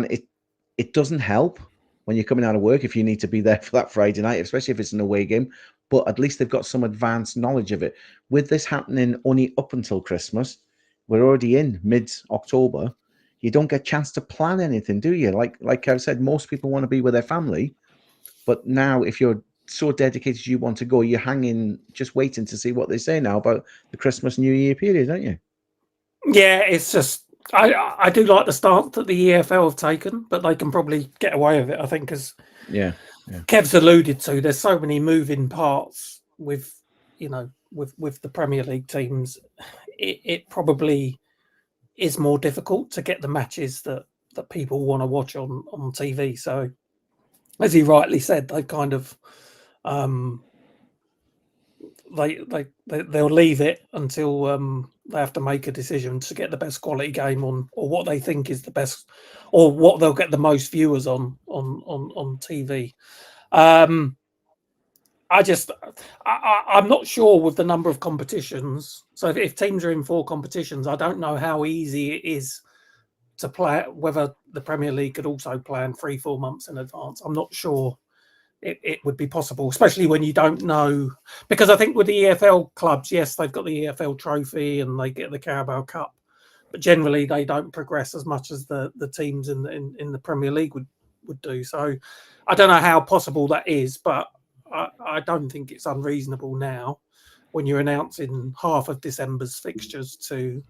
it doesn't help when you're coming out of work if you need to be there for that Friday night, especially if it's an away game. But at least they've got some advanced knowledge of it. With this happening only up until Christmas, we're already in mid-October. You don't get a chance to plan anything, do you? Like Kev said, most people want to be with their family. But now, if you're so dedicated you want to go, you're hanging, just waiting to see what they say now about the Christmas New Year period, don't you? Yeah, it's just I do like the stance that the EFL have taken, but they can probably get away with it, I think, because Kev's alluded to, there's so many moving parts with with the Premier League teams. It probably is more difficult to get the matches that people want to watch on TV. So, as he rightly said, they kind of they'll leave it until they have to make a decision to get the best quality game on, or what they think is the best, or what they'll get the most viewers on TV. I'm not sure with the number of competitions. So if teams are in 4 competitions, I don't know how easy it is to play, whether the Premier League could also plan 3-4 months in advance. I'm not sure it would be possible, especially when you don't know, because I think with the EFL clubs, yes, they've got the EFL trophy and they get the Carabao Cup, but generally they don't progress as much as the teams in the Premier League would do. So I don't know how possible that is, but I don't think it's unreasonable now when you're announcing half of December's fixtures to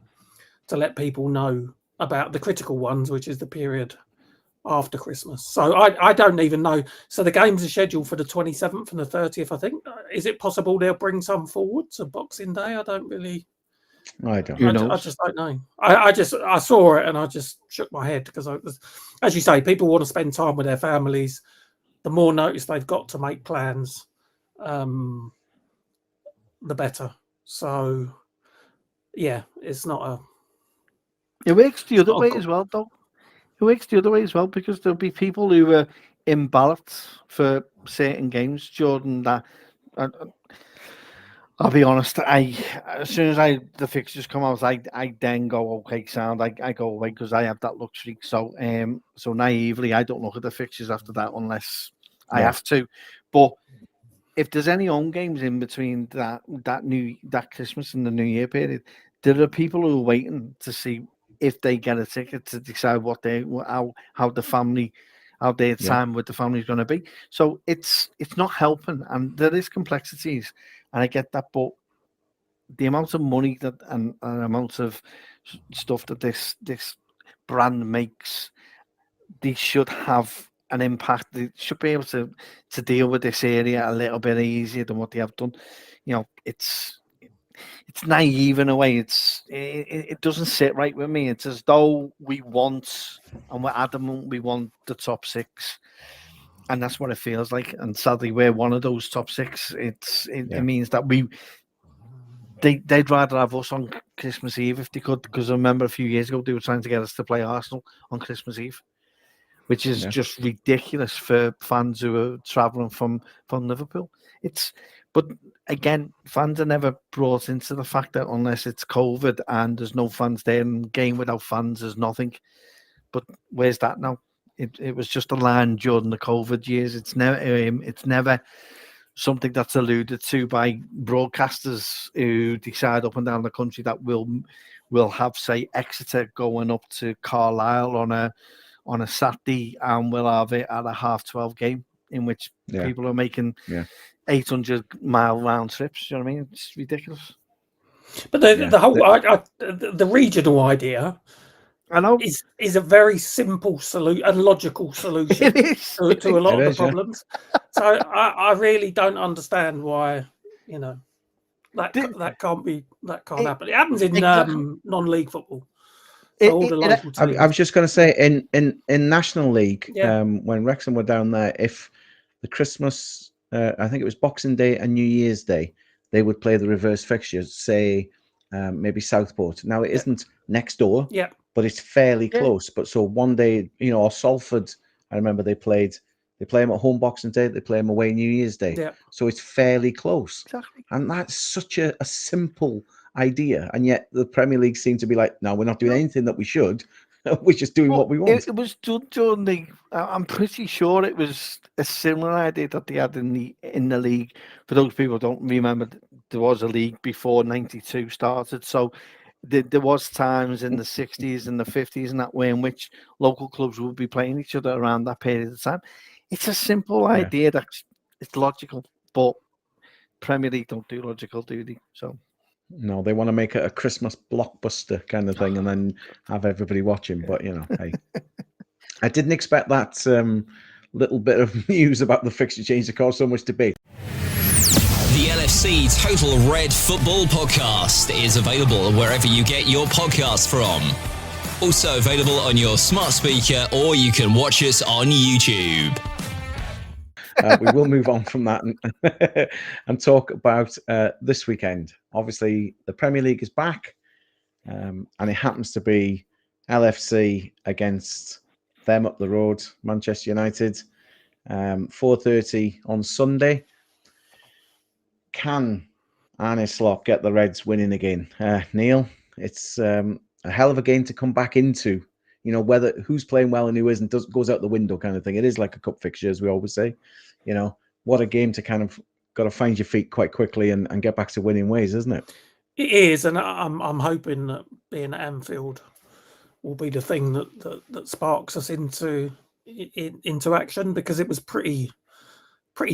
let people know about the critical ones, which is the period after Christmas. So I don't even know. So the games are scheduled for the 27th and the 30th, I think. Is it possible they'll bring some forward to Boxing Day? I don't really. I don't. I just don't know. I saw it and I just shook my head because as you say, people want to spend time with their families. The more notice they've got to make plans, the better. So, yeah, it's not a. It works the other way as well, though. It works the other way as well because there'll be people who are in ballots for certain games during that. I'll be honest. As soon as the fixtures come out, I then go okay, sound. I go away because I have that luxury. So so naively, I don't look at the fixtures after that unless I have to. But if there's any home games in between that Christmas and the New Year period, there are people who are waiting to see if they get a ticket to decide how the family, how their time with the family is going to be. So it's not helping, and there is complexities, and I get that, but the amount of money that and amount of stuff that this brand makes, they should have an impact. They should be able to deal with this area a little bit easier than what they have done. You know, it's naive in a way. It doesn't sit right with me. It's as though we want, and we're adamant we want the top six, and that's what it feels like. And sadly, we're one of those top six. It means that they'd rather have us on Christmas Eve if they could, because I remember a few years ago they were trying to get us to play Arsenal on Christmas Eve, which is just ridiculous for fans who are travelling from Liverpool. But again, fans are never brought into the fact that unless it's COVID and there's no fans there, and game without fans is nothing. But where's that now? It was just a line during the COVID years. It's never something that's alluded to by broadcasters who decide up and down the country that we'll have, say, Exeter going up to Carlisle on a Saturday, and we'll have it at a 12:30 game in which people are making 800-mile round trips. You know what I mean? It's ridiculous. But the whole the regional idea, I know, is a very simple solution and logical solution to a lot of the problems. So I really don't understand why that can't happen. It happens in non-league football. So all the local teams. I was just going to say in National League, when Wrexham were down there, if the Christmas, I think it was Boxing Day and New Year's Day, they would play the reverse fixtures, say maybe Southport. Now it isn't next door, but it's fairly close. But so one day, or Salford, I remember they play them at home Boxing Day, they play them away New Year's Day. Yeah. So it's fairly close. Exactly. And that's such a simple idea. And yet the Premier League seemed to be like, no, we're not doing anything that we should. We're just doing what we want. It was done during I'm pretty sure it was a similar idea that they had in the league. For those people who don't remember, there was a league before 92 started. So there was times in the 60s and the 50s and that way in which local clubs would be playing each other around that period of time. It's a simple idea it's logical, but Premier League don't do logical, do they? So no, they want to make it a Christmas blockbuster kind of thing and then have everybody watching. But hey, I didn't expect that little bit of news about the fixture change to cause so much debate. The LFC Total Red Football Podcast is available wherever you get your podcasts from. Also available on your smart speaker, or you can watch us on YouTube. We will move on from that and talk about this weekend. Obviously, the Premier League is back, and it happens to be LFC against them up the road, Manchester United, 4:30 on Sunday. Can Arne Slot get the Reds winning again? Neil, it's a hell of a game to come back into. Whether who's playing well and who isn't goes out the window kind of thing. It is like a cup fixture, as we always say. What a game to kind of got to find your feet quite quickly and get back to winning ways, isn't it? It is, and I'm hoping that being at Anfield will be the thing that sparks us into action, because it was pretty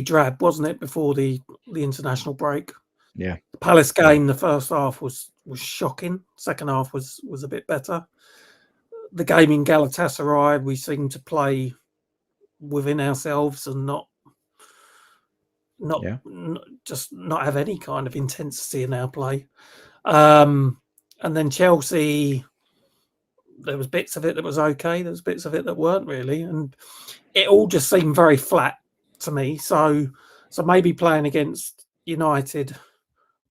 drab, wasn't it, before the international break? Yeah. The Palace game, the first half was shocking. Second half was a bit better. the game in Galatasaray, we seem to play within ourselves and not just not have any kind of intensity in our play. And then Chelsea, there was bits of it that was okay. There was bits of it that weren't really, and it all just seemed very flat to me. So maybe playing against United,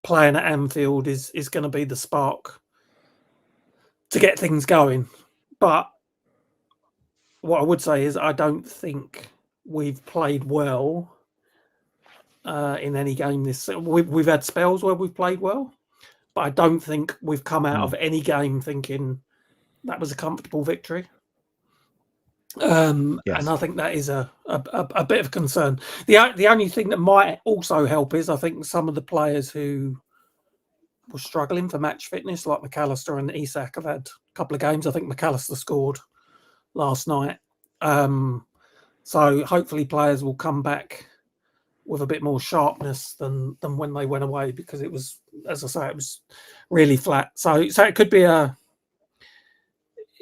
playing at Anfield is going to be the spark to get things going. But what I would say is I don't think we've played well in any game this. We've had spells where we've played well, but I don't think we've come out of any game thinking that was a comfortable victory. And I think that is a bit of concern. The only thing that might also help is I think some of the players who were struggling for match fitness, like McAllister and Isak, have had a couple of games. I think McAllister scored last night. So hopefully players will come back with a bit more sharpness than when they went away, because it was, as I say, it was really flat. So it could be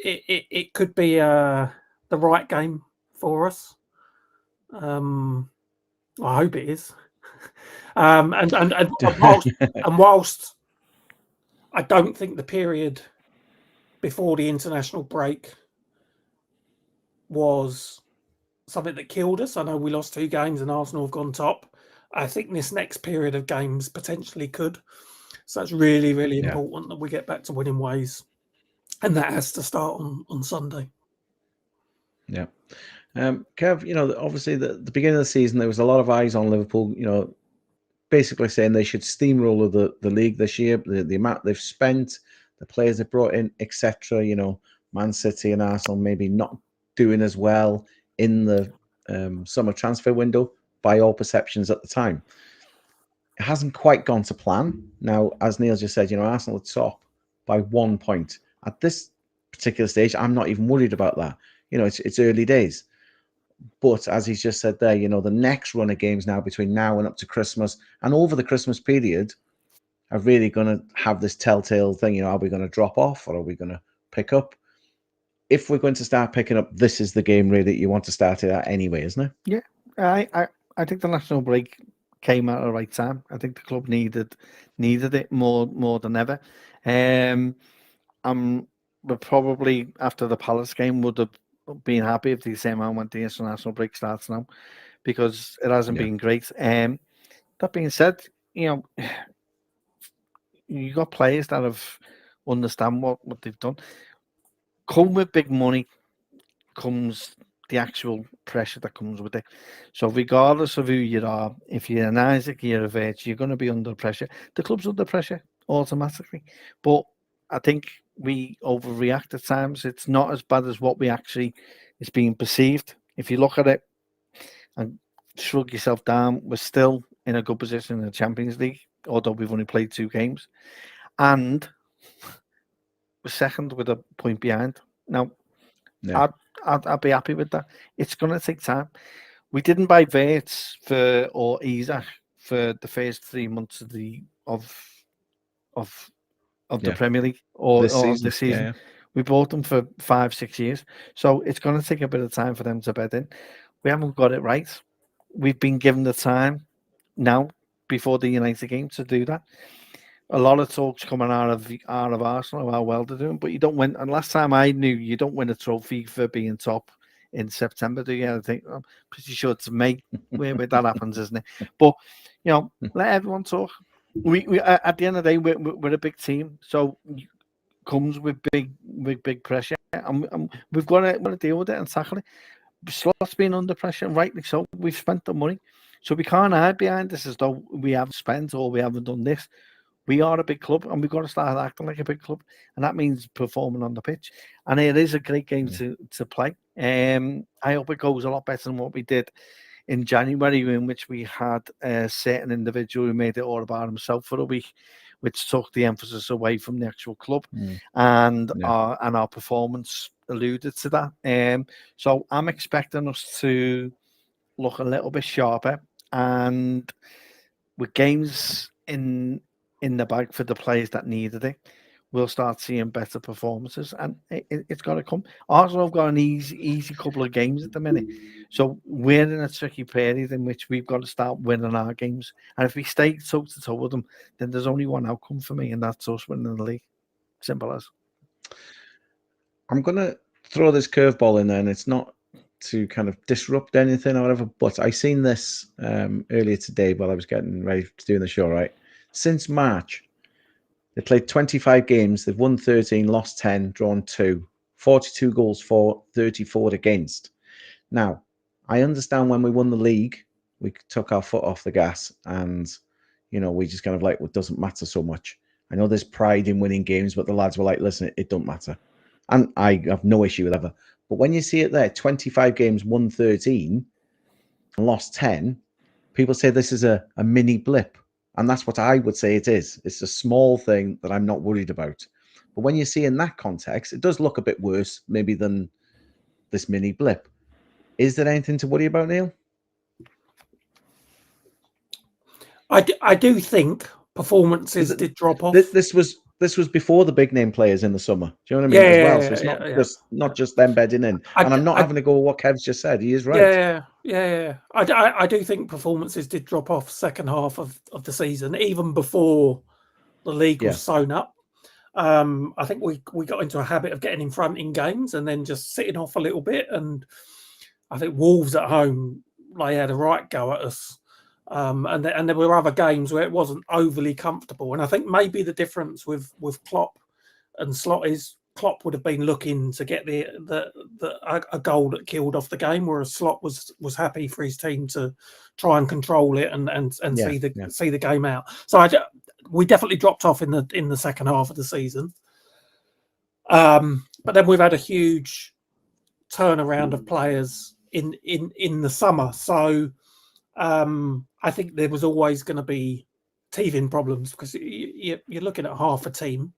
it could be the right game for us. I hope it is. Whilst I don't think the period before the international break was something that killed us. I know we lost 2 games and Arsenal have gone top. I think this next period of games potentially could. So it's really, really important that we get back to winning ways. And that has to start on Sunday. Yeah. Kev, obviously the beginning of the season, there was a lot of eyes on Liverpool, basically saying they should steamroller the league this year, the amount they've spent, the players they brought in, etc. Man City and Arsenal maybe not doing as well in the summer transfer window by all perceptions at the time. It hasn't quite gone to plan. Now, as Neil just said, Arsenal are top by 1 point. At this particular stage, I'm not even worried about that. It's early days. But as he's just said there, the next run of games now between now and up to Christmas and over the Christmas period are really going to have this telltale thing. Are we going to drop off or are we going to pick up? If we're going to start picking up, this is the game really you want to start it at anyway, isn't it? Yeah, I think the national break came at the right time. I think the club needed it more than ever. We're probably, after the Palace game, would have been happy if the same man went the international break starts now, because it hasn't been great. That being said, you got players that have understand what they've done. Come with big money comes the actual pressure that comes with it. So regardless of who you are, if you're an Isaac, you're a Virtue, you're going to be under pressure. The club's under pressure automatically. But I think we overreact at times. It's not as bad as what we actually is being perceived. If you look at it and shrug yourself down, we're still in a good position in the Champions League, although we've only played 2 games. And we're second with a point behind. Now, I'd be happy with that. It's going to take time. We didn't buy Verts or Isak for the first 3 months of the Premier League or this season. Yeah. We bought them for 5-6 years. So it's going to take a bit of time for them to bed in. We haven't got it right. We've been given the time now before the United game to do that. A lot of talks coming out of Arsenal about how well they're doing, but you don't win. And last time I knew, you don't win a trophy for being top in September, do you? I think I'm pretty sure it's May where that happens, isn't it? But let everyone talk. We at the end of the day, we're a big team, so it comes with big pressure, and we've got to deal with it and tackle it. Slots being under pressure, and rightly so. We've spent the money, so we can't hide behind this as though we haven't spent or we haven't done this. We are a big club, and we've got to start acting like a big club, and that means performing on the pitch. And it is a great game to play. I hope it goes a lot better than what we did in January, in which we had a certain individual who made it all about himself for a week, which took the emphasis away from the actual club, and our performance alluded to that. So I'm expecting us to look a little bit sharper, and with games in the bag for the players that needed it, we'll start seeing better performances, and it's got to come. Arsenal have got an easy couple of games at the minute, so we're in a tricky period in which we've got to start winning our games. And if we stay toe to toe with them, then there's only one outcome for me, and that's us winning the league. Simple as. I'm gonna throw this curveball in there, and it's not to kind of disrupt anything or whatever, but I seen this earlier today while I was getting ready to do the show. Right, since March, they played 25 games. They've won 13, lost 10, drawn 2, 42 goals for, 34 against. Now, I understand when we won the league, we took our foot off the gas, and we just kind of like, well, it doesn't matter so much. I know there's pride in winning games, but the lads were like, listen, it don't matter. And I have no issue with ever. But when you see it there, 25 games, won 13, and lost 10, people say this is a mini blip. And that's what I would say it is. It's a small thing that I'm not worried about. But when you see in that context, it does look a bit worse maybe than this mini blip. Is there anything to worry about, Neil? I do think performances did drop off. This was before the big name players in the summer. Do you know what I mean? As well, so it's not just them bedding in. And I'm not having to go with what Kev's just said. He is right. Yeah. I do think performances did drop off second half of the season, even before the league was sewn up. I think we got into a habit of getting in front in games and then just sitting off a little bit. And I think Wolves at home, they had a right go at us. And there were other games where it wasn't overly comfortable. And I think maybe the difference with Klopp and Slot is Klopp would have been looking to get a goal that killed off the game, whereas Slot was happy for his team to try and control it and see the game out. So we definitely dropped off in the second half of the season. But then we've had a huge turnaround of players in the summer. So I think there was always going to be teething problems because you're looking at half a team.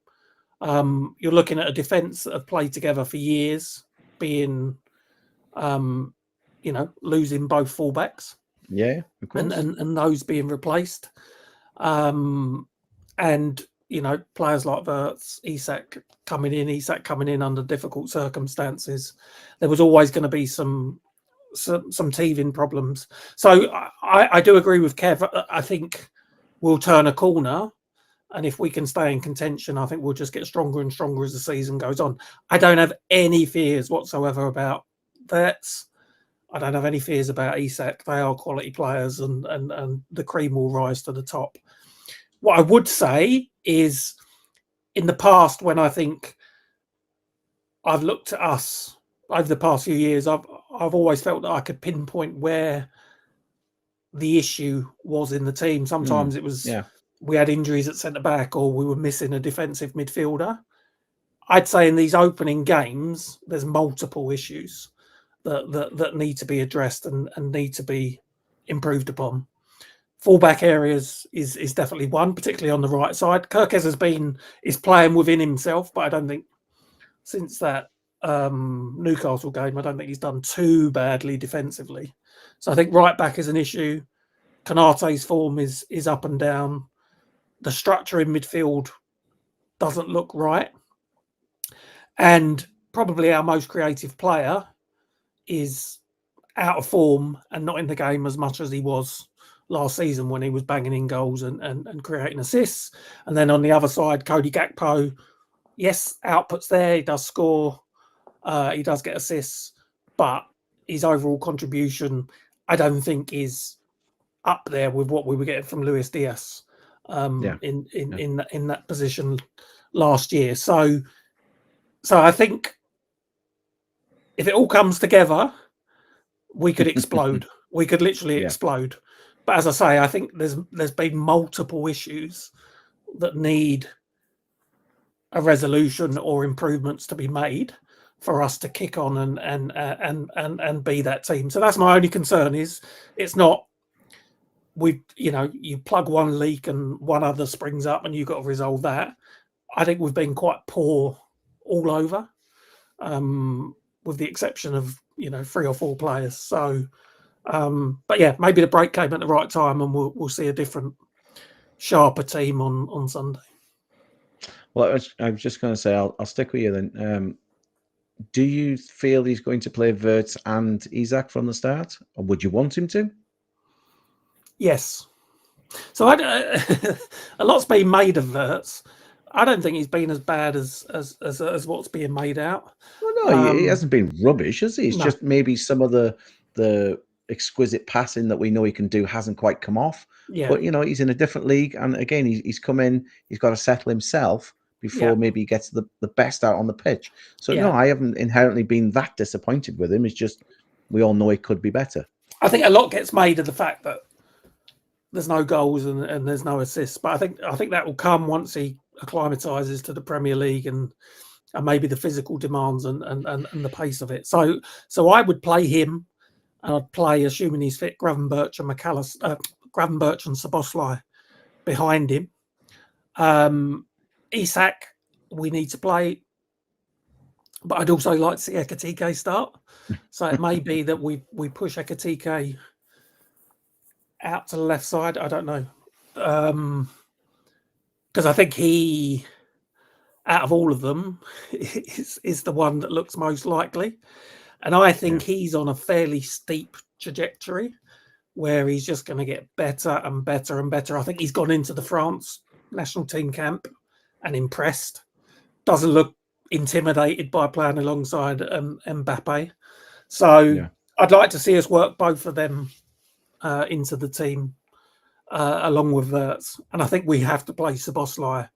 You're looking at a defence that have played together for years, being, losing both fullbacks. Yeah, of course. And those being replaced. And, players like Wirtz, Isak coming in under difficult circumstances. There was always going to be some teething problems. So I do agree with Kev. I think we'll turn a corner, and if we can stay in contention, I think we'll just get stronger and stronger as the season goes on. I don't have any fears whatsoever about Wirtz. I don't have any fears about Isak. They are quality players, and the cream will rise to the top. What I would say is, in the past, when I think I've looked at us over the past few years, I've always felt that I could pinpoint where the issue was in the team. Sometimes it was we had injuries at centre back, or we were missing a defensive midfielder. I'd say in these opening games, there's multiple issues that need to be addressed and need to be improved upon. Fullback areas is definitely one, particularly on the right side. Kirkes is playing within himself, but I don't think since that Newcastle game, I don't think he's done too badly defensively. So I think right back is an issue. Konate's form is up and down. The structure in midfield doesn't look right. And probably our most creative player is out of form and not in the game as much as he was last season when he was banging in goals and creating assists. And then on the other side, Cody Gakpo, yes, outputs there. He does score. He does get assists. But his overall contribution, I don't think, is up there with what we were getting from Luis Diaz in that position last year. So I think if it all comes together, we could explode. We could literally explode. But as I say, I think there's been multiple issues that need a resolution or improvements to be made for us to kick on and be that team. So that's my only concern. Is it's not you plug one leak and one other springs up and you've got to resolve that. I think we've been quite poor all over, with the exception of 3 or 4 players. So, but yeah, maybe the break came at the right time, and we'll see a different, sharper team on Sunday. Well, I was just going to say, I'll stick with you then. Do you feel he's going to play Wirtz and Isak from the start, or would you want him to? Yes. So a lot's been made of Wirtz. I don't think he's been as bad as what's being made out. Well, no, he hasn't been rubbish, has he? It's No. just maybe some of the exquisite passing that we know he can do hasn't quite come off. Yeah. But he's in a different league, and again, he's come in. He's got to settle himself before maybe he gets the best out on the pitch. So no, I haven't inherently been that disappointed with him. It's just we all know it could be better. I think a lot gets made of the fact that there's no goals and there's no assists, but I think that will come once he acclimatizes to the Premier League and maybe the physical demands and the pace of it. So I would play him, and I'd play, assuming he's fit, Gravenberch and Gravenberch and Szoboszlai behind him. Isak, we need to play, but I'd also like to see Ekitike start. So it may be that we push Ekitike out to the left side. I don't know, because I think he, out of all of them, is the one that looks most likely, and I think he's on a fairly steep trajectory where he's just going to get better and better and better. I think he's gone into the France national team camp and impressed. Doesn't look intimidated by playing alongside Mbappe. So I'd like to see us work both of them into the team along with Wirtz. And I think we have to play Szoboszlai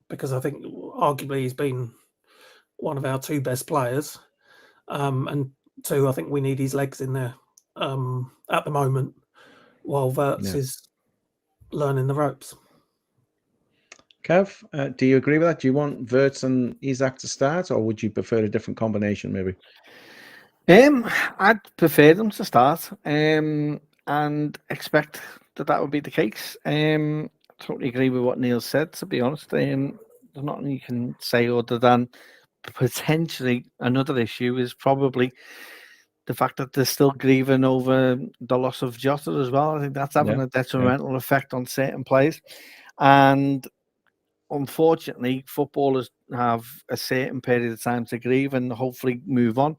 because I think arguably he's been one of our two best players. And two, I think we need his legs in there at the moment while Wirtz is learning the ropes. Kev, do you agree with that? Do you want Wirtz and Isak to start, or would you prefer a different combination maybe? I'd prefer them to start and expect that would be the case. Totally agree with what Neil said, to be honest. There's nothing you can say other than potentially another issue is probably the fact that they're still grieving over the loss of Jota as well. I think that's having a detrimental effect on certain players. And unfortunately, footballers have a certain period of time to grieve and hopefully move on.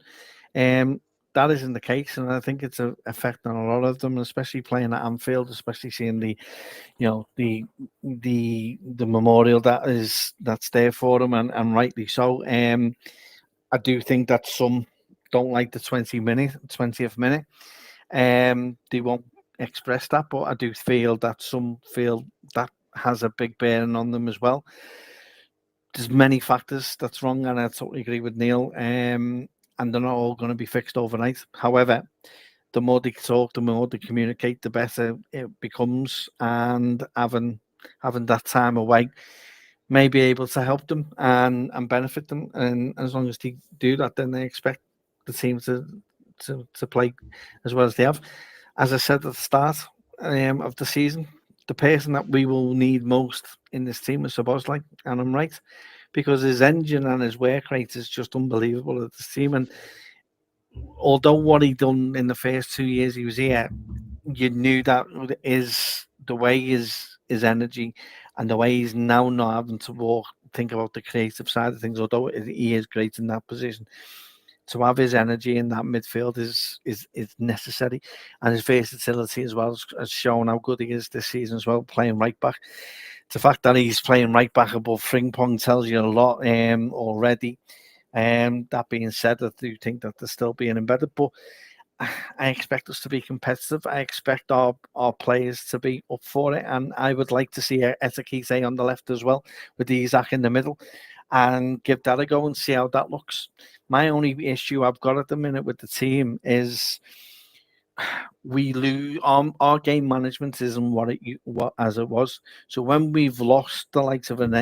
That isn't the case, and I think it's affecting a lot of them, especially playing at Anfield, especially seeing the memorial that's there for them, and rightly so. I do think that some don't like the 20th minute. They won't express that, but I do feel that some feel that has a big bearing on them as well. There's many factors that's wrong, and I totally agree with Neil. And they're not all going to be fixed overnight. However, the more they talk, the more they communicate, the better it becomes. And having that time away may be able to help them and benefit them. And as long as they do that, then they expect the team to play as well as they have. As I said at the start of the season, the person that we will need most in this team is Szoboszlai, and I'm right, because his engine and his work rate is just unbelievable at this team. And although what he done in the first 2 years he was here, you knew that is the way his energy and the way he's now not having to think about the creative side of things, although he is great in that position. To have his energy in that midfield is necessary, and his versatility as well has shown how good he is this season as well, playing right back. The fact that he's playing right back above Frimpong tells you a lot already. That being said, I do think that they're still being embedded, but I expect us to be competitive. I expect our players to be up for it, and I would like to see Ekitike on the left as well, with Isak in the middle, and give that a go and see how that looks. My only issue I've got at the minute with the team is we lose our game management isn't what as it was. So when we've lost the likes of an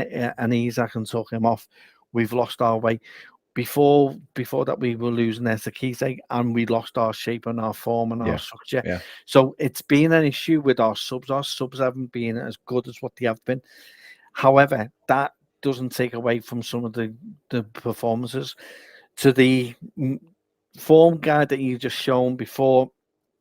Isak and took him off, we've lost our way. Before that, we were losing Ekitike, and we lost our shape and our form and our structure. Yeah. So it's been an issue with our subs. Our subs haven't been as good as what they have been. However, that doesn't take away from some of the performances. To the form guide that you just shown before,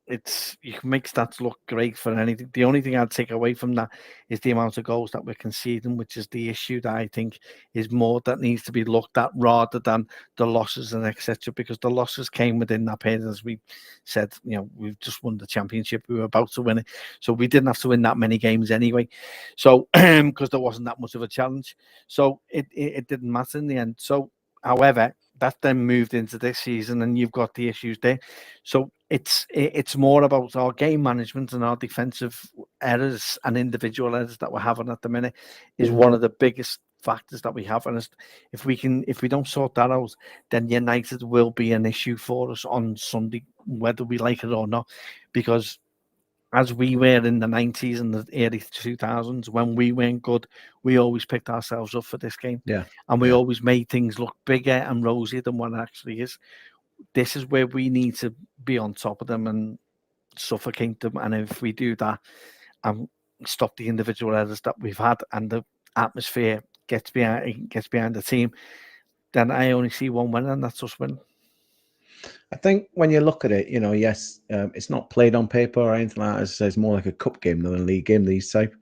you can make stats look great for anything. The only thing I'd take away from that is the amount of goals that we're conceding, which is the issue that I think is more that needs to be looked at rather than the losses and etc. Because the losses came within that period, as we said. We've just won the championship. We were about to win it, so we didn't have to win that many games anyway. So because there wasn't that much of a challenge, so it didn't matter in the end. So, however, that then moved into this season, and you've got the issues there. So it's more about our game management and our defensive errors and individual errors that we're having at the minute is one of the biggest factors that we have. And if we don't sort that out, then United will be an issue for us on Sunday, whether we like it or not, because as we were in the 90s and the early 2000s, when we weren't good, we always picked ourselves up for this game. Yeah. And we always made things look bigger and rosier than what it actually is. This is where we need to be on top of them and suffocate them. And if we do that and stop the individual errors that we've had and the atmosphere gets behind the team, then I only see one winner, and that's us winning. I think when you look at it, yes, it's not played on paper or anything like that. As I say, it's more like a cup game than a league game, these type.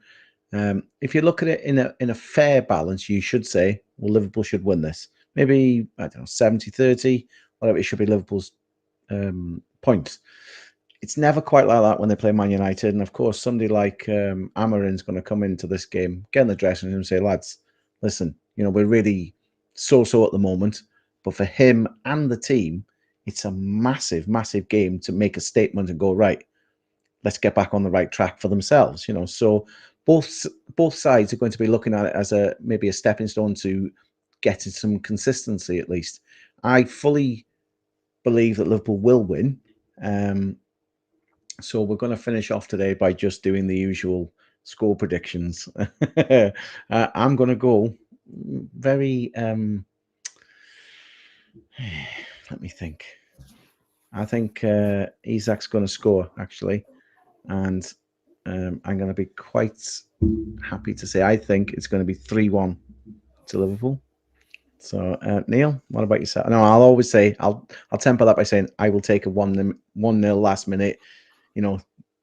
If you look at it in a fair balance, you should say, well, Liverpool should win this. Maybe, I don't know, 70-30, whatever, it should be Liverpool's points. It's never quite like that when they play Man United. And of course, somebody like Amarin's going to come into this game, get in the dressing room and say, lads, listen, we're really so-so at the moment. But for him and the team, it's a massive, massive game to make a statement and go, right, let's get back on the right track for themselves. So both sides are going to be looking at it as maybe a stepping stone to getting some consistency at least. I fully believe that Liverpool will win. So we're going to finish off today by just doing the usual score predictions. I'm going to go very... let me think. I think Isak's going to score, actually. And I'm going to be quite happy to say I think it's going to be 3-1 to Liverpool. So, Neil, what about yourself? No, I'll always say, I'll temper that by saying I will take a 1-0 last minute,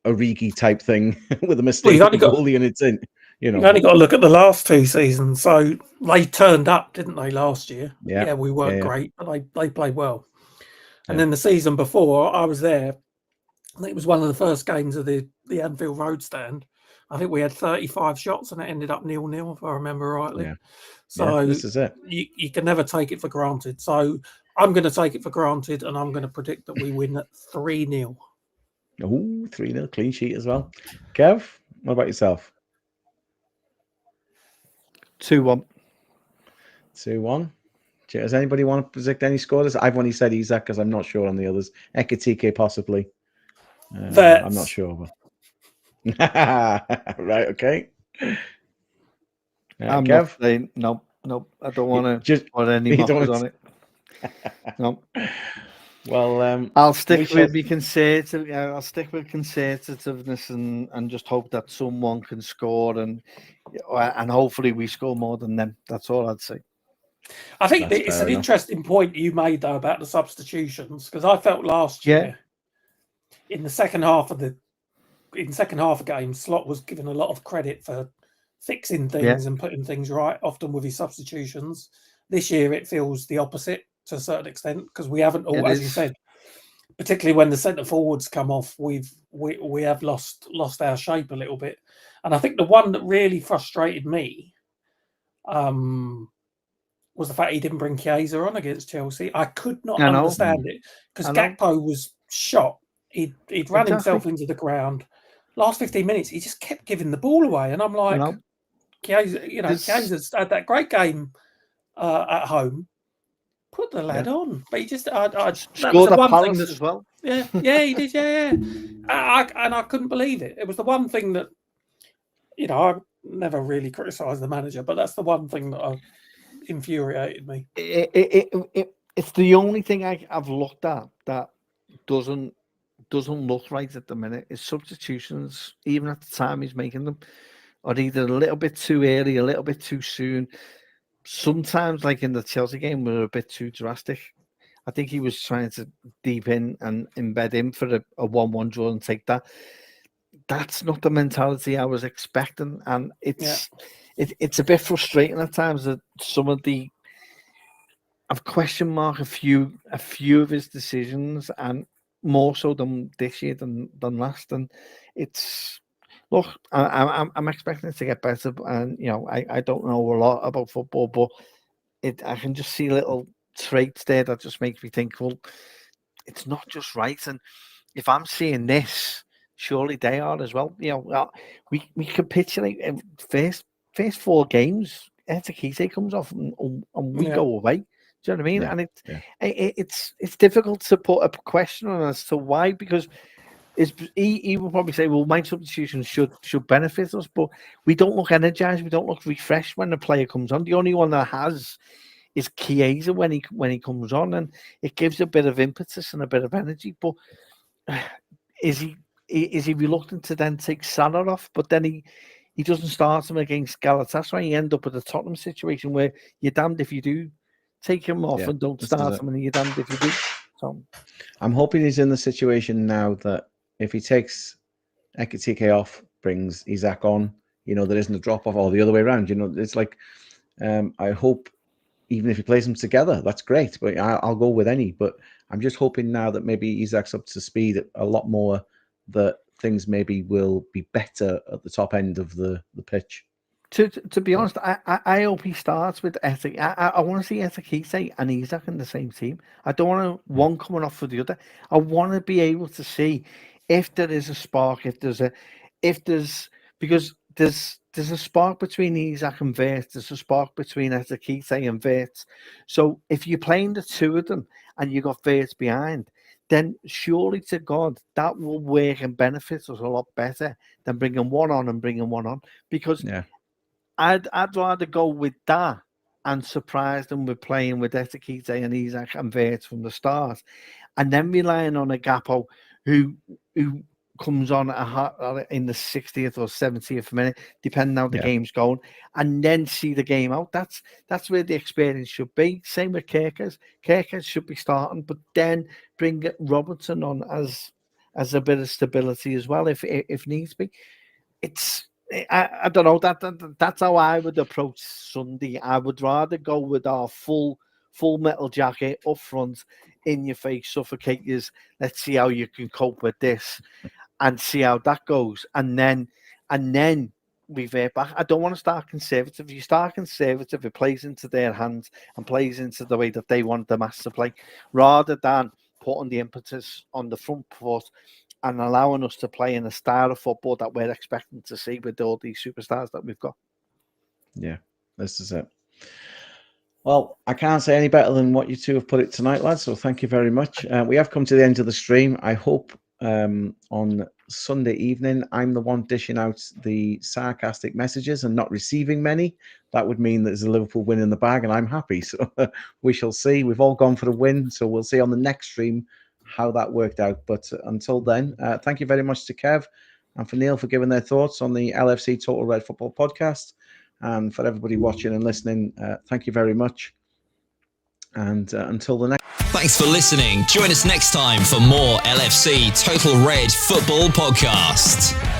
Origi type thing with a mistake at the goalie and it's in. You've only got to look at the last two seasons. So they turned up, didn't they, last year? Yeah, we weren't great, but they played well. And then the season before, I was there. I think it was one of the first games of the Anfield Road stand. I think we had 35 shots and it ended up 0-0, if I remember rightly. Yeah. So this is it. You can never take it for granted. So I'm going to take it for granted and I'm going to predict that we win at 3-0. Oh, 3-0, clean sheet as well. Kev, what about yourself? 2-1. 2-1. Does anybody want to predict any scores? I've only said Isak because I'm not sure on the others. Ekitike possibly. I'm not sure. But... right, okay. I'm Kev? not saying, no, I don't want to put any markers on it. No. Well, I'll stick with conservative. I'll stick with conservativeness and just hope that someone can score and hopefully we score more than them. That's all I'd say. I think it's an interesting point you made though about the substitutions because I felt last year in the second half of the game, Slot was given a lot of credit for fixing things and putting things right, often with his substitutions. This year it feels the opposite to a certain extent because we haven't as you said, particularly when the centre forwards come off, we have lost our shape a little bit. And I think the one that really frustrated me was the fact he didn't bring Chiesa on against Chelsea. I could not understand it because Gakpo was shot. He'd run himself into the ground. Last 15 minutes, he just kept giving the ball away, and I'm like, Chiesa, Chiesa's had that great game at home. Put the lad on, but he just scored at Palace as well. Yeah, he did. Yeah. I couldn't believe it. It was the one thing that I never really criticised the manager, but that's the one thing that infuriated me. It's the only thing I've looked at that doesn't look right at the minute. Is substitutions, even at the time he's making them, are either a little bit too early, a little bit too soon. Sometimes, like in the Chelsea game, we're a bit too drastic. I think he was trying to deep in and embed him for a 1-1 draw and take that. That's not the mentality I was expecting, and it's a bit frustrating at times that some of the I've question mark a few of his decisions, and more so than this year than last. And it's look, I'm expecting it to get better, and I don't know a lot about football, but I can just see little traits there that just makes me think, well, it's not just right. And if I'm seeing this, surely they are as well. We capitulate first 4 games. Etikite comes off and we go away. Do you know what I mean? Yeah. And it's difficult to put a question on as to why, because he will probably say, well, my substitution should benefit us, but we don't look energized, we don't look refreshed when the player comes on. The only one that has is Chiesa when he comes on, and it gives a bit of impetus and a bit of energy. But is he reluctant to then take Salah off? But then he doesn't start him against Galatasaray. You end up with a Tottenham situation where you're damned if you do take him off and don't start him, and you're damned if you do. So I'm hoping he's in the situation now that if he takes Ekitike off, brings Isak on, there isn't a drop off all the other way around. It's like I hope even if he plays them together, that's great. But I'll go with any. But I'm just hoping now that maybe Isak's up to speed a lot more, that things maybe will be better at the top end of the pitch. To be honest, I hope he starts with Etik. I want to see Etikite and Isak in the same team. I don't want one coming off for the other. I want to be able to see if there is a spark, because there's a spark between Isak and Wirtz, there's a spark between Etikite and Wirtz. So if you're playing the two of them and you got Wirtz behind, then surely to God that will work and benefit us a lot better than bringing one on and bringing one on, because I'd rather go with that and surprise them with playing with Etikite and Isak and Wirtz from the start, and then relying on a Gakpo who comes on in the 60th or 70th minute, depending how the game's going, and then see the game out. That's where the experience should be. Same with Kerkers. Kerkers should be starting, but then bring Robertson on as a bit of stability as well, if needs be. I don't know. That's how I would approach Sunday. I would rather go with our full metal jacket up front, in your face, suffocate you. Let's see how you can cope with this, and see how that goes, and then revert back. I don't want to start conservative. If you start conservative, it plays into their hands and plays into the way that they want the match to play, rather than putting the impetus on the front foot and allowing us to play in a style of football that we're expecting to see with all these superstars that we've got. Yeah, this is it. Well, I can't say any better than what you two have put it tonight, lads. So thank you very much. We have come to the end of the stream. I hope on Sunday evening I'm the one dishing out the sarcastic messages and not receiving many. That would mean there's a Liverpool win in the bag, and I'm happy. So we shall see. We've all gone for the win, so we'll see on the next stream how that worked out. But until then, thank you very much to Kev and for Neil for giving their thoughts on the LFC Total Red Football podcast. And for everybody watching and listening, thank you very much. And until the next. Thanks for listening. Join us next time for more LFC Total Red Football podcast.